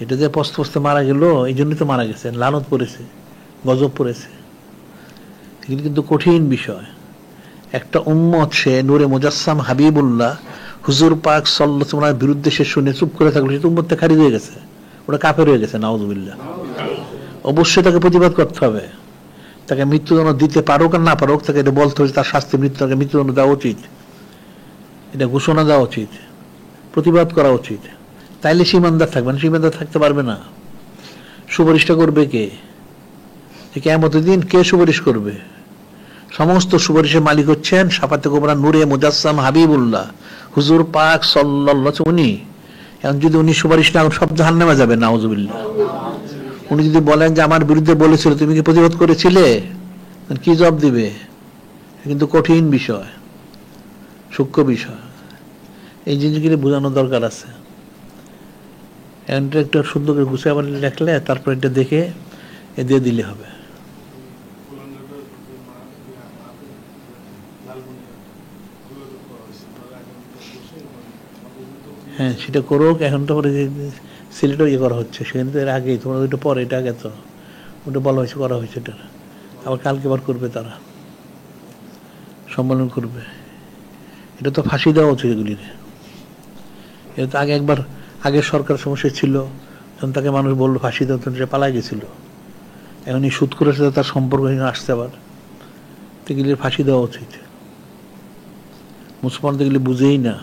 S1: এটা যে পস্তে মারা গেল, এই জন্যই তো মারা গেছে, লানত পড়েছে, গজব পড়েছে। কিন্তু কঠিন বিষয়। একটা উম্মত সে নূরে মুজাসসাম হাবিবুল্লাহ হুজুর পাক সাল্লাল্লাহু আলাইহি ওয়াসাল্লামের বিরুদ্ধে সে শুনে চুপ করে থাকলো, সে তো উম্মতটা খারিজ হয়ে গেছে, ওটা কাফের হয়ে গেছে, নাউযুবিল্লাহ। অবশ্যই তাকে প্রতিবাদ করতে হবে, তাকে মৃত্যুদণ্ড দিতে পারুক আর না পারুক, তাকে এটা বলতে হবে তার শাস্তি মৃত্যুদণ্ড দেওয়া উচিত, এটা ঘোষণা দেওয়া উচিত, প্রতিবাদ করা উচিত। তাইলে সে ইমানদার থাকবে না, সে ইমানদার থাকতে পারবে না। সুপারিশটা করবে কে? কিয়ামতের দিন কে সুপারিশ করবে? সমস্ত সুপারিশের মালিক হচ্ছেন শাফাতে কুবরা নূরে মুজাসসাম হাবিবুল্লাহ হুজুর পাক সাল্লাল্লাহু আলাইহি ওয়াসাল্লাম। উনি এখন যদি উনি সুপারিশ না করেন, সব জাহান্নামে যাবে, নাউযুবিল্লাহ। উনি যদি বলেন যে আমার বিরুদ্ধে বলেছিল, তুমি কি প্রতিবাদ করেছিলে, কি জবাব দিবে? কিন্তু কঠিন বিষয়, সূক্ষ্ম বিষয়, এই জিনিসগুলি বোঝানো দরকার আছে। এটা একটু সুন্দর করে গুছিয়ে আবার লেখলে তারপর এটা দেখে দিয়ে দিলে হবে। হ্যাঁ, সেটা করুক। এখন তো সিলেটও ইয়ে করা হচ্ছে, সেখানে তো এর আগেই, তোমার ওইটা পরে, এটা আগে তো ওটা বলা হয়েছে, করা হয়েছে। এটা আবার কালকে আবার করবে, তারা সম্মেলন করবে। এটা তো ফাঁসি দেওয়া উচিত এগুলির। এটা তো একবার আগের সরকার সমস্যা ছিল, তখন তাকে মানুষ বললো ফাঁসি দেওয়া, তখন সে পালাই গেছিল। এখন এই সুদ করার সাথে তার সম্পর্ক আসতে আবার, তো এগুলির ফাঁসি দেওয়া উচিত। মুসলমান তো এগুলি বুঝেই না।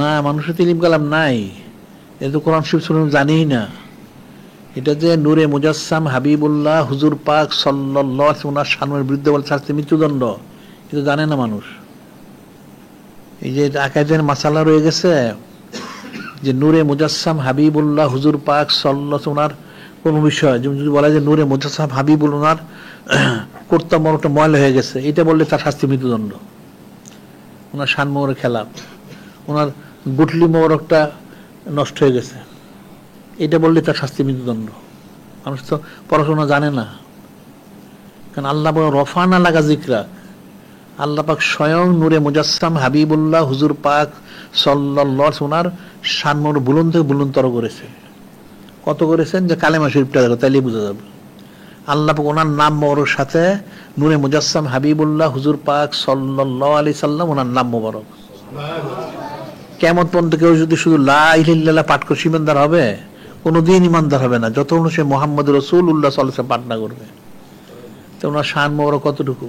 S1: না, মানুষের তো ইলম কালাম নাই, এটা তো কোরআন শরীফ শুনে জানেই না। এটা যে নূরে মুজাসসাম হাবিবুল্লাহ হুজুর পাক সাল্লাল্লাহু আলাইহি ওয়াসাল্লামের শানের বিরুদ্ধে বলে শাস্তি মৃত্যুদণ্ড, এটা জানে না মানুষ। এই যে আকাইদের মাসালা রয়ে গেছে যে নূরে মুজাসসাম হাবিবুল্লাহ হুজুর পাক সাল্লাল্লাহু আলাইহি ওয়াসাল্লাম কোন বিষয় যদি বলা যায় নূরে মুজাসসাম হাবিবুল্লাহ কর্তা মরটা ময়লা হয়ে গেছে, এটা বললে তার শাস্তি মৃত্যুদণ্ড। ওনার শান মোহরের খেলাপ, ওনার গুটলি মোহরকটা নষ্ট হয়ে গেছে, এটা বললে তার শাস্তি মৃত্যুদণ্ড। মানুষ তো পড়াশোনা জানে না। কারণ আল্লাহ রফানা লাগা জিকরা, আল্লাহ পাক স্বয়ং নূরে মুজাসসাম হাবিবুল্লাহ হুজুর পাক সাল্লাল্লাহু আলাইহি ওয়াসাল্লাম শান মোহর বুলন্দ থেকে বুলন্দতর করেছে। কত করেছেন যে কালেমা শরীফটা দেখো, তাইলেই বোঝা যাবে। আল্লাহ পাক ওনার নাম মোবারকের সাথে নূরে মুজাসসাম হাবিবুল্লাহ হুজুর পাক সাল্লাল্লাহু আলাইহি সাল্লাম ওনার নাম মোবারক। কিয়ামত পর্যন্ত কেউ যদি শুধু লা ইলাহা ইল্লাল্লাহ পাঠ করে ইমানদার হবে? কোনোদিন ইমানদার হবে না যতক্ষণ সে মুহাম্মদ রাসূলুল্লাহ সাল্লাল্লাহু আলাইহি ওয়াসাল্লাম পাঠ না করবে। তো ওনার শান মোবারক কতটুকু!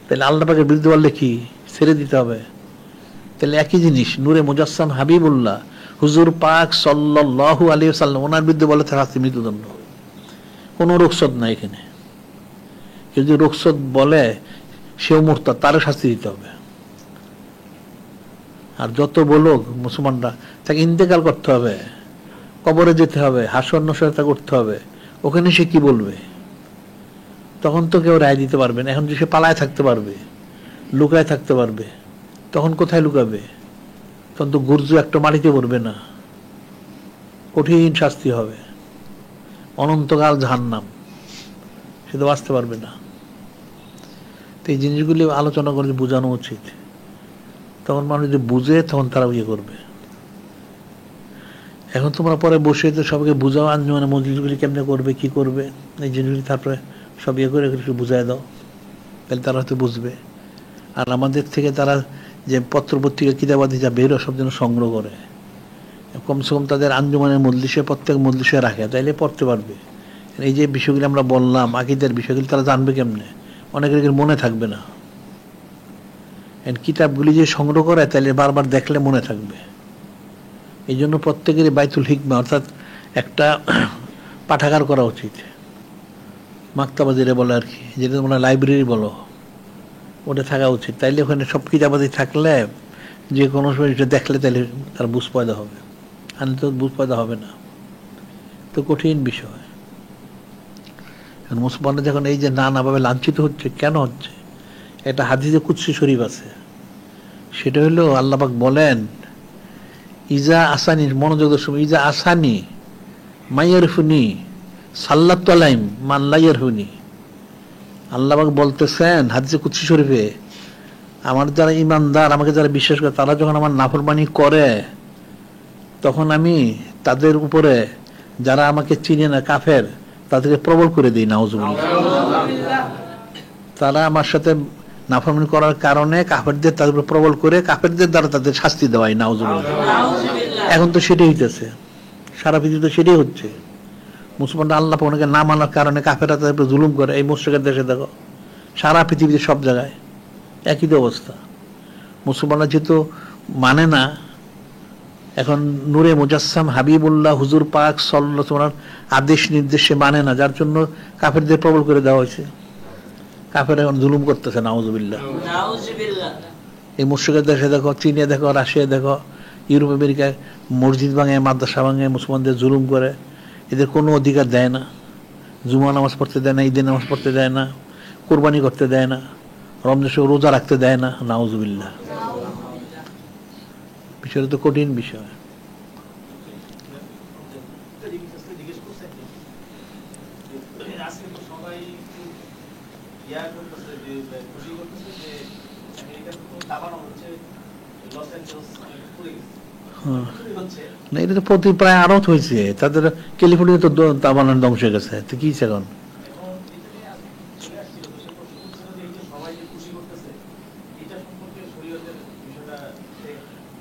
S1: তাহলে আল্লাহ পাকের বিরুদ্ধে বললে কি ছেড়ে দিতে হবে? তাহলে একই জিনিস, নূরে মুজাসসাম হাবিবুল্লাহ হুজুর পাক সাল্লাল্লাহু আলাইহি ওয়াসাল্লাম ওনার বিরুদ্ধে বলে শাস্তি মৃত্যুদণ্ড। কোনো রুখসত নাই এখানে। কেউ যদি রুখসত বলে সেও মুরতাদ, তারও শাস্তি দিতে হবে। আর যত বলুক মুসলমানরা, তাকে ইন্তেকাল করতে হবে, কবরে যেতে হবে, হাসর নসরতা করতে হবে, ওখানে সে কি বলবে? তখন তো কেউ রায় দিতে পারবে না। এখন যে সে পালায় থাকতে পারবে, লুকায় থাকতে পারবে, তখন কোথায় লুকাবে? তখন তো গুর্জু একটা মাটিতে পড়বে না, কঠিন শাস্তি হবে, অনন্তকাল জাহান্নাম, সে তো বাঁচতে পারবে না। তো এই জিনিসগুলি আলোচনা করে বোঝানো উচিত। তখন মানুষ যদি বুঝে তখন তারা ইয়ে করবে। এখন তোমরা পরে বসে তো সবাইকে বুঝাও আঞ্জুমানে মজলিসগুলি কেমনে করবে, কি করবে, এই জিনিসগুলি তারপরে সব ইয়ে করে একটু বুঝাই দাও, তাহলে তারা হয়তো বুঝবে। আর আমাদের থেকে তারা যে পত্র পত্রিকা কিতাবাদি যা বেরো সব যেন সংগ্রহ করে, কমসে কম তাদের আঞ্জুমানের মজলিসে প্রত্যেক মজলিসে রাখে, তাইলে পড়তে পারবে। এই যে বিষয়গুলি আমরা বললাম আকীদার বিষয়গুলি তারা জানবে কেমনে? অনেকের মনে থাকবে না। কিতাবগুলি যে সংগ্রহ করে তাহলে বারবার দেখলে মনে থাকবে। এই জন্য প্রত্যেকেরই বাইতুল হিকমা অর্থাৎ একটা পাঠাগার করা উচিত, মাকতাবা যেটা বলে আর কি, যেটা তোমরা লাইব্রেরি বলো, ওটা থাকা উচিত। তাইলে ওখানে সব কিতাবাদি থাকলে যে কোনো সময় দেখলে তাহলে তার বুঝ পয়দা হবে, আর তো বুঝ পয়দা হবে না। তো কঠিন বিষয়। মুসলমানরা যখন এই যে নানাভাবে লাঞ্ছিত হচ্ছে, কেন হচ্ছে? এটা হাদিসে কুদসি শরীফ আছে, সেটা হলো আল্লাহ পাক বলেন ইজা আসানি, মনোযোগ সময়, ইজা আসানি মাইয়ারফুনি সাল্লাতু আলাইহিম মান লা ইয়ারফুনি। আল্লাহ পাক বলতেছেন হাদিসে কুদসি শরীফে, আমার যারা ইমানদার, আমাকে যারা বিশ্বাস করে, তারা যখন আমার নাফরমানি করে তখন আমি তাদের উপরে, যারা আমাকে চিনে না কাফের, তাদেরকে প্রবল করে দিই, নাউজুবিল্লাহ। তারা আমার সাথে নাফরমানি করার কারণে কাফেরদের তাদের উপর প্রবল করে কাফেরদের দ্বারা তাদের শাস্তি দেওয়াই, নাউজুবিল্লাহ। এখন তো সেটাই হইতেছে, সারা পৃথিবীতে সেটাই হচ্ছে। মুসলমানরা আল্লাহ ওনাকে না মানার কারণে কাফেররা তাদের উপর জুলুম করে। এই মুশরিকের দেশে দেখো, সারা পৃথিবীতে সব জায়গায় একই তো অবস্থা। মুসলমানরা যেহেতু মানে না, এখন নূরে মুজাসসাম হাবিবুল্লাহ হুজুর পাক সাল্লাল্লাহু আলাইহি ওয়াসাল্লাম আদেশ নির্দেশে মানে না, যার জন্য কাফেরদের প্রবল করে দেওয়া হয়েছে। কাফেররা এখন জুলুম করতেছে, নাউজুবিল্লাহ। এই মুশরিকের দেশে দেখো, চীনে দেখো, রাশিয়া দেখো, ইউরোপ আমেরিকায় মসজিদ ভাঙে, মাদ্রাসা ভাঙে, মুসলমানদের জুলুম করে। এদের কোনো অধিকার দেয় না, জুমা নামাজ পড়তে দেয় না, ঈদের নামাজ পড়তে দেয় না, কোরবানি করতে দেয় না, রমজান মাসে রোজা রাখতে দেয় না, নাউজুবিল্লাহ। বিষয়টা তো কঠিন বিষয়। না, এটা তো প্রতি প্রায় আরত হয়েছে, তাদের ক্যালিফোর্নিয়া তো তাবানার ধ্বংস হয়ে গেছে, তো কি এখন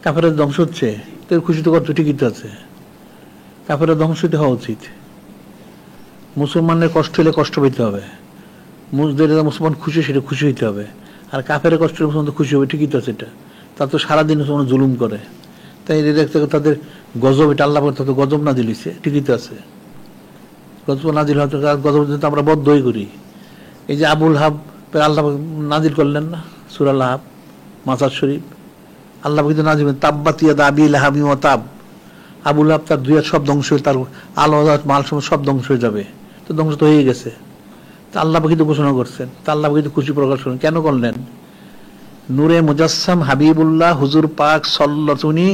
S1: কাফেরের ধ্বংস হচ্ছে, তো খুশি তো করতে ঠিকই তো আছে। কাফেরের ধ্বংস হতে হওয়া উচিত। মুসলমানের কষ্ট হলে কষ্ট পেতে হবে, মুসলমান খুশি সেটা খুশি হইতে হবে। আর কাফের কষ্ট হলে মুসলমান খুশি হবে, ঠিকই তো আছে। এটা তার তো সারাদিন মুসলমান জুলুম করে, তাই দেখতে তাদের গজব, এটা আল্লাহ তো গজব না দিলিছে, ঠিকই তো আছে। গজব না দিল হয়তো, গজব দিতে আমরা বদ্ধই করি। এই যে আবুল হাব আল্লাহ নাজিল করলেন না সূরা লাহাব, মাসাদ শরীফ, আল্লাহ কিন্তু নাজিল তাব্বাত ইয়াদা আবি লাহাবি ওয়া তাব। আবুল হাব তার দুই হাত সব ধ্বংস হয়ে, তার আলো মাল সব ধ্বংস হয়ে যাবে, তো ধ্বংস তো হয়ে গেছে। তা আল্লাহ কিন্তু ঘোষণা করছেন, তা আল্লাহ কিন্তু খুশি প্রকাশ করেন। কেন করলেন? নূরে মুজাসসাম হাবিবুল্লাহ হুজুর পাক সাল্লাল্লাহু আলাইহি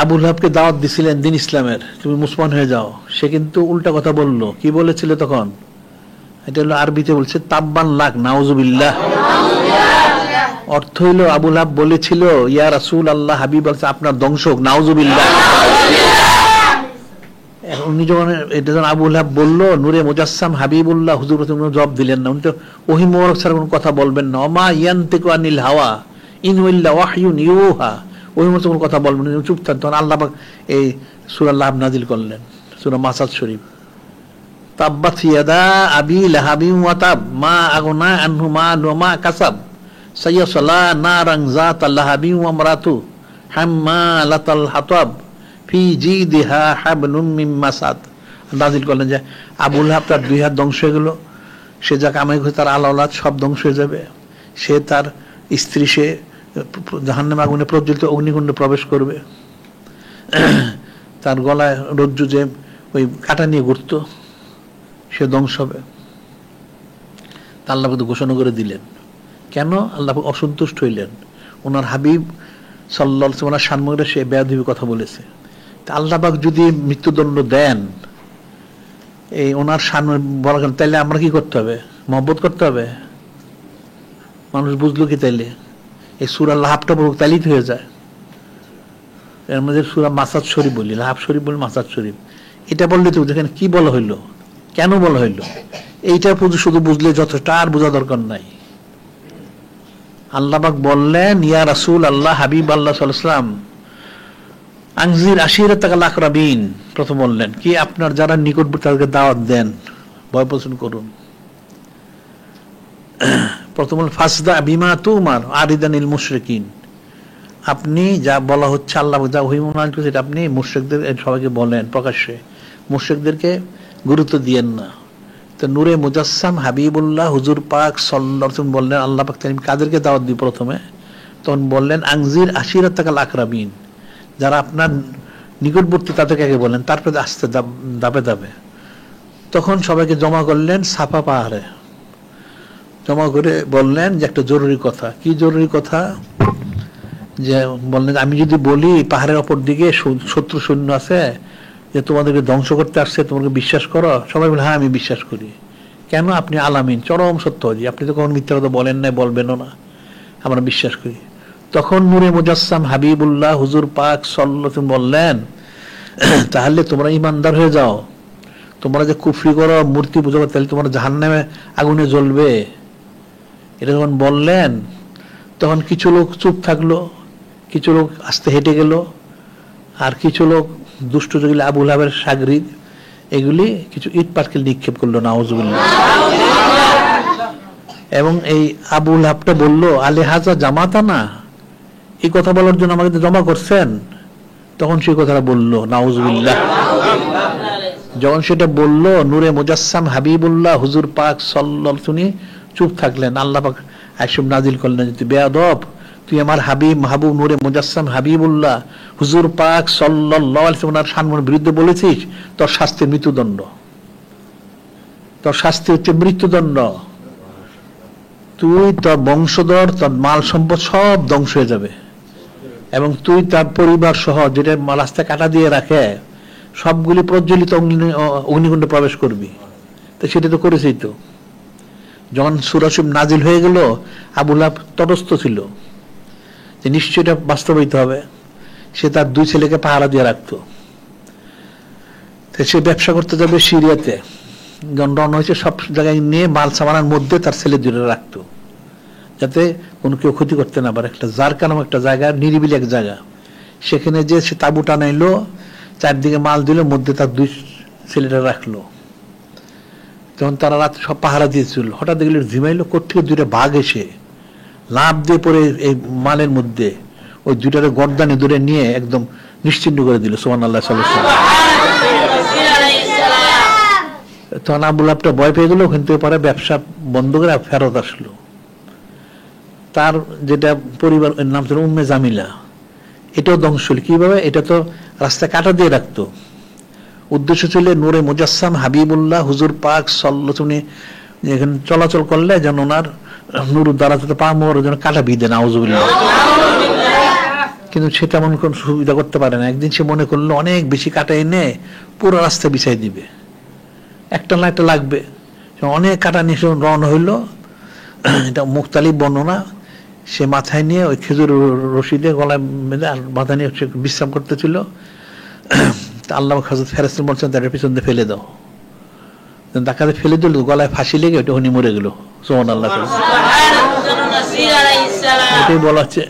S1: আবুল হাবকে দাওয়াত দিছিলেন দিন ইসলামের, তুমি মুসলমান হয়ে যাও। সে কিন্তু উল্টা কথা বললো। কি বলেছিল তখন? এটা হলো আরবিতে বলছে তাব্বান লাক, নাউজুবিল্লাহ। অর্থ হইল আবুল হাব বলেছিল ইয়া রাসূল আল্লাহ, হাবিব বলছে আপনার ধ্বংস হোক, নাউজুবিল্লাহ। উনি যখন এটা যখন আবুল হাব বললো, নূরে মুজাসসাম হাবিবুল্লাহ হুজুর জবাব দিলেন না। উনি তো ওহী মোবারক ছাড়া কোনো কথা বলবেন না। ওমা ইয়ানতিকু আনিল হাওয়া ইন ইল্লা ওয়াহয়ুন ইউহা ওই মতো কোনো কথা বলবেন না, চুপ থাক। তখন আল্লাহ পাক এই সূরা লাহব নাজিল করলেন, সূরা মাসাদ শরীফ। তাব্বাত ইয়াদা আবি লাহাবিন ওয়া তাব মা আগনা আনহু মালুহু ওয়া মা কাসাব সায়াসলা নারান যাতা লাহাবিন ওয়া ইমরাতু হাম্মালাতাল হাতাব ফি জিদিহা হাবলুম মিন মাসাদ। নাজিল করলেন যে আবু লাহাব তার দুই হাত ধ্বংস হয়ে গেল, সে যা কামাই করে তার আলাওলাদ সব ধ্বংস হয়ে যাবে, সে তার স্ত্রী সে জাহান্নামে আগুনে প্রজ্বলিত অগ্নিকুণ্ডে প্রবেশ করবে, তার গলায় রজ্জু যে ওই কাটা নিয়ে ঘুরত সে ধ্বংস হবে। তা আল্লাহ কিন্তু ঘোষণা করে দিলেন। কেন? আল্লাহ অসন্তুষ্ট হইলেন, ওনার হাবিব সাল্লাল্লাহু আলাইহি ওয়াসাল্লাম সামনে সে বেয়াদবি কথা বলেছে। তা আল্লাহ পাক যদি মৃত্যুদণ্ড দেন এই ওনার সামনে বলা কেন, তাইলে আমরা কি করতে হবে? মহব্বত করতে হবে। মানুষ বুঝলো কি তাইলে? এই সূরা লাহাবটা বলুক তাইলেই হয়ে যায়। এর মধ্যে সূরা মাসাদ শরীফ বলি, লাহাব শরীফ বলি, মাসাদ শরীফ, এটা বললে তো দেখেন কি বলা হইলো, কেন বলা হইলো, এইটা শুধু বুঝলে যথেষ্ট, আর বোঝা দরকার নাই। আল্লাহ পাক বললেন ইয়া রাসূল আল্লাহ, হাবিব আল্লাহ সাল্লাল্লাহু আলাইহি ওয়াসাল্লাম, আনজির আশিরাতাকাল আকরাবিন, প্রথম বললেন কি আপনার যারা নিকটবর্তী তাদেরকে দাওয়াত দেন, ভয় পোষণ করুন। প্রথম ফাসদা বিমা তুমার আরিদানিল মুশরিকিন, আপনি যা বলা হচ্ছে আল্লাহ যা ওহী নাযিল করেছে আপনি মুশরিকদের সবাইকে বলেন প্রকাশ্যে, মুশরিকদেরকে গুরুত্ব দিয়েন না। তো নূরে মুজাসসাম হাবিবুল্লাহ হুজুর পাক সাল্লাল্লাহু আলাইহি ওয়াসাল্লাম বললেন আল্লাহ পাক তিনি কাদেরকে দাওয়াত দিই প্রথমে, তখন বললেন আনজির আশিরাতাকাল আকরাবিন, যারা আপনার নিকটবর্তী তাদেরকে আগে বলেন, তারপরে আস্তে দাবে দাবে। তখন সবাইকে জমা করলেন সাফা পাহাড়ে, জমা করে বললেন যে একটা জরুরি কথা। কি জরুরি কথা? যে বললেন আমি যদি বলি পাহাড়ের অপর দিকে শত্রু সৈন্য আছে, যে তোমাদেরকে ধ্বংস করতে আসছে, তোমাকে বিশ্বাস করো? সবাই বলে হ্যাঁ আমি বিশ্বাস করি। কেন? আপনি আলামিন, চরম সত্যবাদী, আপনি তো কখনো মিথ্যা কথা বলেন নাই, বলবেনও না, আমরা বিশ্বাস করি। তখন নূরে মুজাসসাম হাবিবুল্লাহ হুজুর পাক সাল্লাল্লাহু আলাইহি ওয়াসাল্লাম বললেন তাহলে তোমরা ইমানদার হয়ে যাও, তোমরা যে কুফরি করো, মূর্তি পূজা করো, তাহলে তোমরা জাহান্নামে আগুনে জ্বলবে। এটা যখন বললেন তখন কিছু লোক চুপ থাকলো, কিছু লোক আস্তে হেঁটে গেল, আর কিছু লোক দুষ্ট যেগুলি আবু লাহাবের সাগরিদ এগুলি কিছু ইট পাটকেল নিক্ষেপ করলো, নাউজুবিল্লাহ। এবং এই আবু লাহাবটা বললো আলে হাজা জামাতা না, এই কথা বলার জন্য আমাকে জমা করছেন? তখন সেই কথাটা বললো, নাউজুবিল্লাহ। যখন সেটা বললো নূরে মুজাসসাম হাবিবুল্লাহ হুজুর পাক সাল্লাল্লাহু আলাইহি ওয়াসাল্লাম চুপ থাকলেন। আল্লাহ পাক আয়াত নাযিল করলেন তুই বেয়াদব, তুই আমার হাবিব মাহবুব নূরে মুজাসসাম হাবিবুল্লাহ হুজুর পাক সাল্লাল্লাহু আলাইহি ওয়াসাল্লামের সম্মানের বিরুদ্ধে বলেছিস, তোর শাস্তি মৃত্যুদণ্ড, তোর শাস্তি হচ্ছে মৃত্যুদণ্ড। তুই তোর বংশধর তোর মাল সম্পদ সব ধ্বংস হয়ে যাবে, এবং তুই তার পরিবার সহ যেটা রাস্তায় কাটা দিয়ে রাখে সবগুলি প্রজ্বলিত অগ্নিকুণ্ডে প্রবেশ করবি। তো সেটা তো করেছেই। তো যখন সূরা শরীফ নাজিল হয়ে গেল আবু লাহাব তটস্থ ছিল যে নিশ্চয়ই এটা বাস্তবায়িত হবে। সে তার দুই ছেলেকে পাহারা দিয়ে রাখতো। সে ব্যবসা করতে যাবে সিরিয়াতে, যখন রওনা হয়েছে সব জায়গায় নিয়ে মাল সামানের মধ্যে তার ছেলে দূরে রাখতো, যাতে কোনো কেউ ক্ষতি করতে না পারে। একটা জারকা নামক একটা জায়গা, নিরিবিলি এক জায়গা, সেখানে যে সে তাঁবু টানাইলো, চারদিকে মাল দিল, মধ্যে তার দুই ছেলেটা রাখলো। তখন তারা রাত সব পাহারা দিয়েছিল, হঠাৎ দেখলো ঝিমাইলো, কোত্থেকে দুইটা বাঘ এসে লাফ দিয়ে পড়ে এই মালের মধ্যে ওই দুইটারে গর্দানে ধরে নিয়ে একদম নিশ্চিহ্ন করে দিল। সুবহানাল্লাহ সাল্লাল্লাহু আলাইহি ওয়াসাল্লাম। তখন আবু লাহাবটা ভয় পেয়ে গেল, ওখান থেকে পরে ব্যবসা বন্ধ করে ফেরত আসলো। তার যেটা পরিবার নাম ছিল উম্মে জামিলা, এটাও ধ্বংস হল। কিভাবে? এটা তো রাস্তায় কাটা দিয়ে রাখতো। উদ্দেশ্য ছিল নূরে মুজাসসাম হাবিবুল্লাহ হুজুর পাক সাল্লাল্লাহু আলাইহি ওয়াসাল্লাম এখানে চলাচল করলে যেন ওনার নূর দ্বারা পা মোড়ার জন্য কাটা বিধে, নাউজুবিল্লাহ। কিন্তু সে তেমন কোন সুবিধা করতে পারে না। একদিন সে মনে করলো অনেক বেশি কাটা এনে পুরো রাস্তা বিছাই দিবে, একটা না একটা লাগবে। অনেক কাটা নিয়ে রওনা হইলো, এটা মুখতালিফ বর্ণনা। সে মাথায় নিয়ে ওই খেজুর রশি দিয়ে গলায় বেঁধে আর মাথা নিয়ে বিশ্রাম করতেছিল। আল্লাহ হযরত ফেরেশতা বলছেন তার পিছন দিয়ে ফেলে দাও। ডাকাতে ফেলে দিল, গলায় ফাঁসি লেগে ওটা উনি মরে গেল। সুবহানাল্লাহ। এটাই বলা হচ্ছে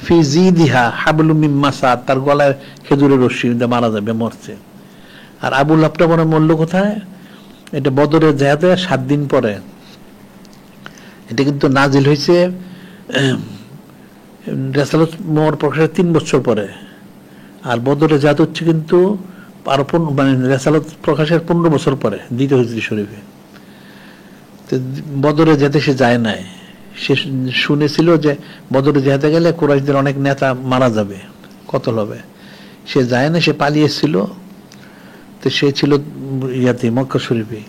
S1: ফি জিদিহা হাবলুম মিন মাসাদ, তার গলায় খেজুরের রশ্মি মারা যাবে, মরছে। আর আবু লাহাবটা মনে মরল কোথায়? এটা বদরের জিহাদে 7 দিন পরে। এটা কিন্তু নাজিল হয়েছে রিসালাত মোহর প্রকাশের 3 বছর পরে। আর বদরের জিহাদ হচ্ছে কিন্তু আরো মানে রিসালাত প্রকাশের 15 বছর পরে, দ্বিতীয় হিজরি শরীফে। তো বদরে যেতে সে যায় নাই। সে শুনেছিল যে বদরে যেতে গেলে কুরাইশদের অনেক নেতা মারা যাবে, কতল হবে। সে যায় না, সে পালিয়েছিল। তো সে ছিল ইয়াতে মক্কা শরীফে।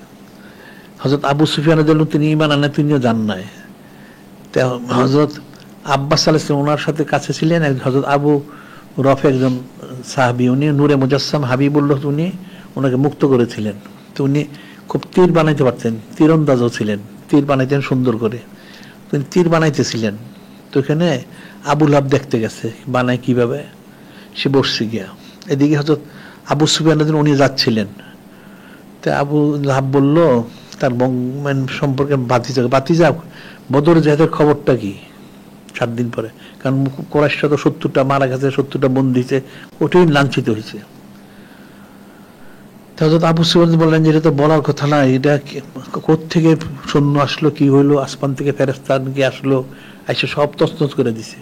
S1: হযরত আবু সুফিয়ান রাদিয়াল্লাহু তিনি ঈমান আনেন, তিনিও যান নাই। তো হযরত আব্বাস আলাইহিস সালাম ওনার সাথে কাছে ছিলেন। হযরত আবু রফি একজন সাহাবী, উনি নূরে মুজাসসাম হাবিবুল্লাহ, উনি ওনাকে মুক্ত করেছিলেন। তো উনি খুব তীর বানাইতে পারতেন, তীরন্দাজও ছিলেন, তীর বানাইতেন সুন্দর করে। তিনি তীর বানাইতেছিলেন। তো এখানে আবু লাহাব দেখতে গেছে বানায় কিভাবে, সে বসছে গিয়া। এদিকে হযরত আবু সুফিয়ান উনি যাচ্ছিলেন। তো আবু লাহাব বলল তার সম্পর্কে, বাতিজা বদর জিহাদের খবরটা কি 7 দিন পরে? কারণ কুরাইশরা তো 70টা মারা গেছে, 70টা বন্দী হয়েছে, কঠিন লাঞ্ছিত হয়েছে। হযরত আবু সুফিয়ান বললেন যে এটা তো বলার কথা না, এটা কোত্থেকে সৈন্য আসলো, কি হইলো, আসমান থেকে ফেরেশতা কি আসলো, এসে সব তছনছ করে দিছে।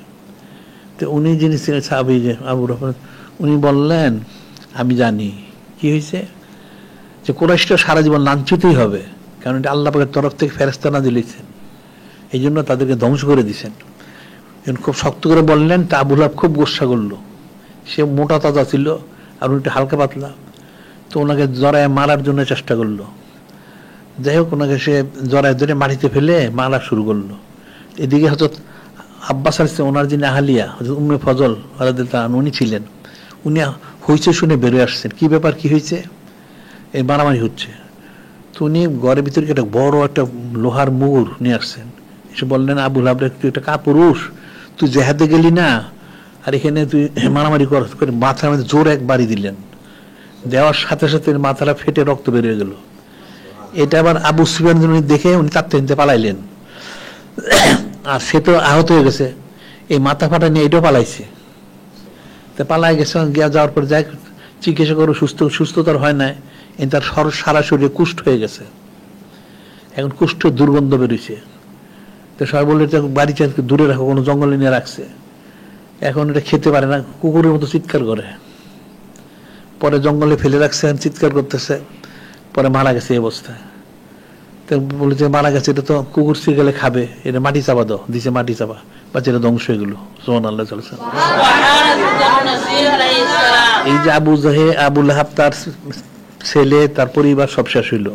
S1: তো উনি যিনি ছিলেন সাহাবী, যে আবু রহমান, উনি বললেন আমি জানি কি হয়েছে, যে কুরাইশরা সারা জীবন লাঞ্ছিতই হবে, কারণ এটা আল্লাহ পাকের তরফ থেকে ফেরেশতা নাযিল হয়েছেন, এই জন্য তাদেরকে ধ্বংস করে দিয়েছেন। খুব শক্ত করে বললেন। তা আবু লাহাব খুব গোসা করলো। সে মোটা তাজা ছিল আর উনি হালকা পাতলা। তো ওনাকে জড়ায় মারার জন্য চেষ্টা করলো। যাই হোক, ওনাকে সে জড়ায় ধরে মাটিতে ফেলে মারা শুরু করলো। এদিকে হযরত আব্বাস আলাইহিস সালাম, ওনার যিনি আহলিয়া হযরত উম্মে ফজল রাদিয়াল্লাহু আনহা, উনি ছিলেন। উনি হইচে শুনে বেরিয়ে আসছেন, কি ব্যাপার, কি হয়েছে, এই মারামারি হচ্ছে। তো উনি ঘরের ভিতরে একটা বড় একটা লোহার মুগুর নিয়ে আসছেন। এসে বললেন আবু লাহাব, তুই একটা কাপুরুষ, তুই জিহাদে গেলি না, আর এখানে তুই মারামারি কর। মাথার মধ্যে জোর এক বাড়ি দিলেন। দেওয়ার সাথে সাথে মাথাটা ফেটে রক্ত বেরিয়ে গেল। এটা আবার আবু সুফিয়ান দেখে উনি তাড়তে নিতে পালাইলেন। আর সে তো আহত হয়ে গেছে, এই মাথা ফাটা নিয়ে এটাও পালাইছে। তো পালাই গেছে, গিয়া যাওয়ার পর যাই চিকিৎসা করে সুস্থতার হয় নাই। তার সারা শরীরে কুষ্ঠ হয়ে গেছে। এখন কুষ্ঠ দুর্গন্ধ বেরোইছে। তো সবাই বললে বাড়িতে দূরে রাখো, কোনো জঙ্গলে নিয়ে রাখছে। এখন এটা খেতে পারে না, কুকুরের মতো চিৎকার করে। পরে জঙ্গলে ফেলে রাখছে, চিৎকার করতেছে। পরে মারা গেছে এই অবস্থায়। তো বলে যে মারা গেছে, এটা তো কুকুর গেলে খাবে, এটা মাটি চাপা দাও, দিছে মাটি চাপা, বাচ্চাটা ধ্বংস হয়ে গেল। সুবহানাল্লাহ চলছে। এই যে আবু লাহাব, তার ছেলে, তার পরিবার সব শেষ হইল।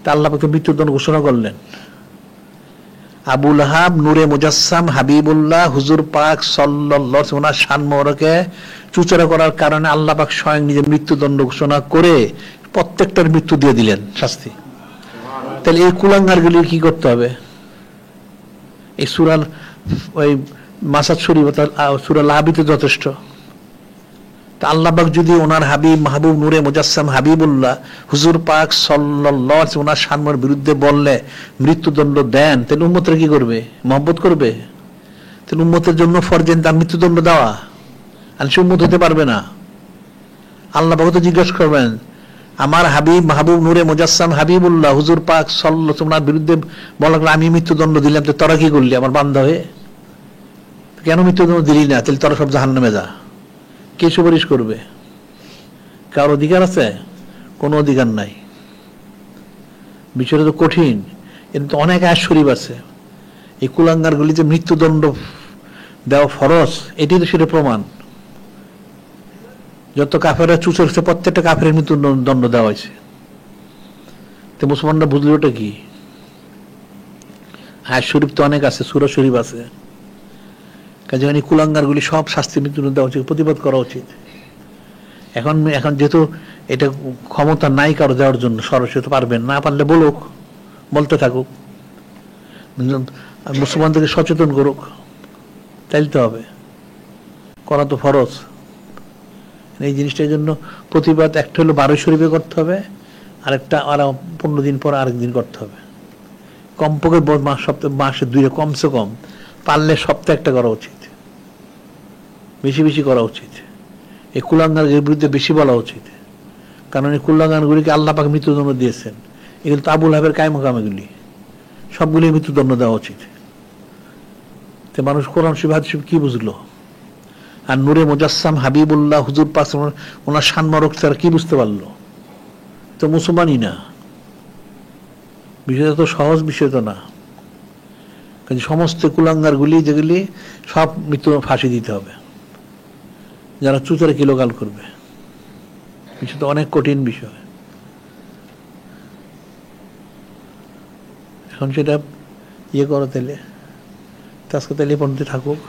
S1: তা আল্লাহ পাক মৃত্যুদণ্ড ঘোষণা করলেন। আবু লাহাব নূরে মুজাসসাম হাবিবুল্লাহ হুজুর পাক সাল্লাল্লাহু আলাইহি ওয়াসাল্লাম শান মোবারকে চুচরা করার কারণে আল্লাহ পাক স্বয়ং নিজে মৃত্যুদণ্ড ঘোষণা করে প্রত্যেকটার মৃত্যু দিয়ে দিলেন শাস্তি। তাহলে এই কুলাঙ্গারগুলি কি করতে হবে? এই সূরার ওই মাসাদ শরীফ, সূরা লাহাবিতে যথেষ্ট। তা আল্লাহ পাক যদি ওনার হাবিব মাহবুব নূরে মুজাসসাম হাবিবুল্লাহ হুজুর পাক সাল্লাল্লাহু আলাইহি ওনার শানের বিরুদ্ধে বললে মৃত্যুদণ্ড দেন, তাহলে উম্মতরা কি করবে? মহব্বত করবে? তাহলে উম্মতের জন্য ফরজেন তার মৃত্যুদণ্ড দেওয়া, আর সে উম্মত হতে পারবে না। আল্লাহ পাক তো জিজ্ঞাসা করবেন, আমার হাবিব মাহবুব নূরে মুজাসসাম হাবিবুল্লাহ হুজুর পাক সাল্লাল্লাহু আলাইহি ওনার বিরুদ্ধে বলা, আমি মৃত্যুদণ্ড দিলাম, তো তোরা কি করলি আমার বান্দা হয়ে? কেন মৃত্যুদণ্ড দিলি না? তাহলে তোরা সব জাহান্নামে যা। কে সুপারিশ করবে? কার অধিকার আছে? কোনো অধিকার নাই। বিষয়টা তো কঠিন। কিন্তু অনেক আয়াত শরীফ আছে এই কুলাঙ্গারগুলি যে মৃত্যুদণ্ড দেওয়া ফরজ, এটি তো সেটা প্রমাণ। যত কাফেররা চুচে উঠছে, প্রত্যেকটা কাফেরের মৃত্যুদণ্ড দেওয়া হয়েছে। তো মুসলমানরা বুঝলো ওটা কি? আয়াত শরীফ তো অনেক আছে, সূরা শরীফ আছে। কাজে এই কুলাঙ্গারগুলি সব শাস্তি মৃত্যুদণ্ড দেওয়া উচিত, প্রতিবাদ করা উচিত। এখন যেহেতু এটা ক্ষমতা নাই কারো দেওয়ার জন্য, সরাসরি তো পারবেন না, পারলে বলুক, বলতে থাকুক, মুসলমানদেরকে সচেতন করুক, চাইতে হবে, করা তো ফরজ। এই জিনিসটার জন্য প্রতিবাদ একটা হলো 12 শরীফে করতে হবে, আরেকটা আর 15 দিন পর আরেকদিন করতে হবে। কমপক্ষে মাসে 2 কমসে কম, পারলে সপ্তাহে একটা করা উচিত। বেশি বেশি করা উচিত। এই কুলাঙ্গারের বিরুদ্ধে বেশি বলা উচিত, কারণ এই কুলাঙ্গারগুলিকে আল্লাহ পাক মৃত্যুদণ্ড দিয়েছেন। এগুলো তো আবুল হাবের কায়মকাম, এগুলি সবগুলি মৃত্যুদণ্ড দেওয়া উচিত। তো মানুষ কোরআন শরীফ হাদিস শরীফ কি বুঝলো? আর নূরে মুজাসসাম হাবিবুল্লাহ হুজুর পাক ওনার শানমারক তারা কি বুঝতে পারলো? তো মুসলমানই না। বিষয়টা তো সহজ বিষয় তো না। কিন্তু সমস্ত কুলাঙ্গারগুলি যেগুলি সব মৃত্যু ফাঁসি দিতে হবে, যারা চুতারে কিলোগাল করবে। বিষয়টা অনেক কঠিন বিষয়। এখন সেটা ইয়ে করো তাহলে, আজকে তাহলে পর্যন্ত থাকুক।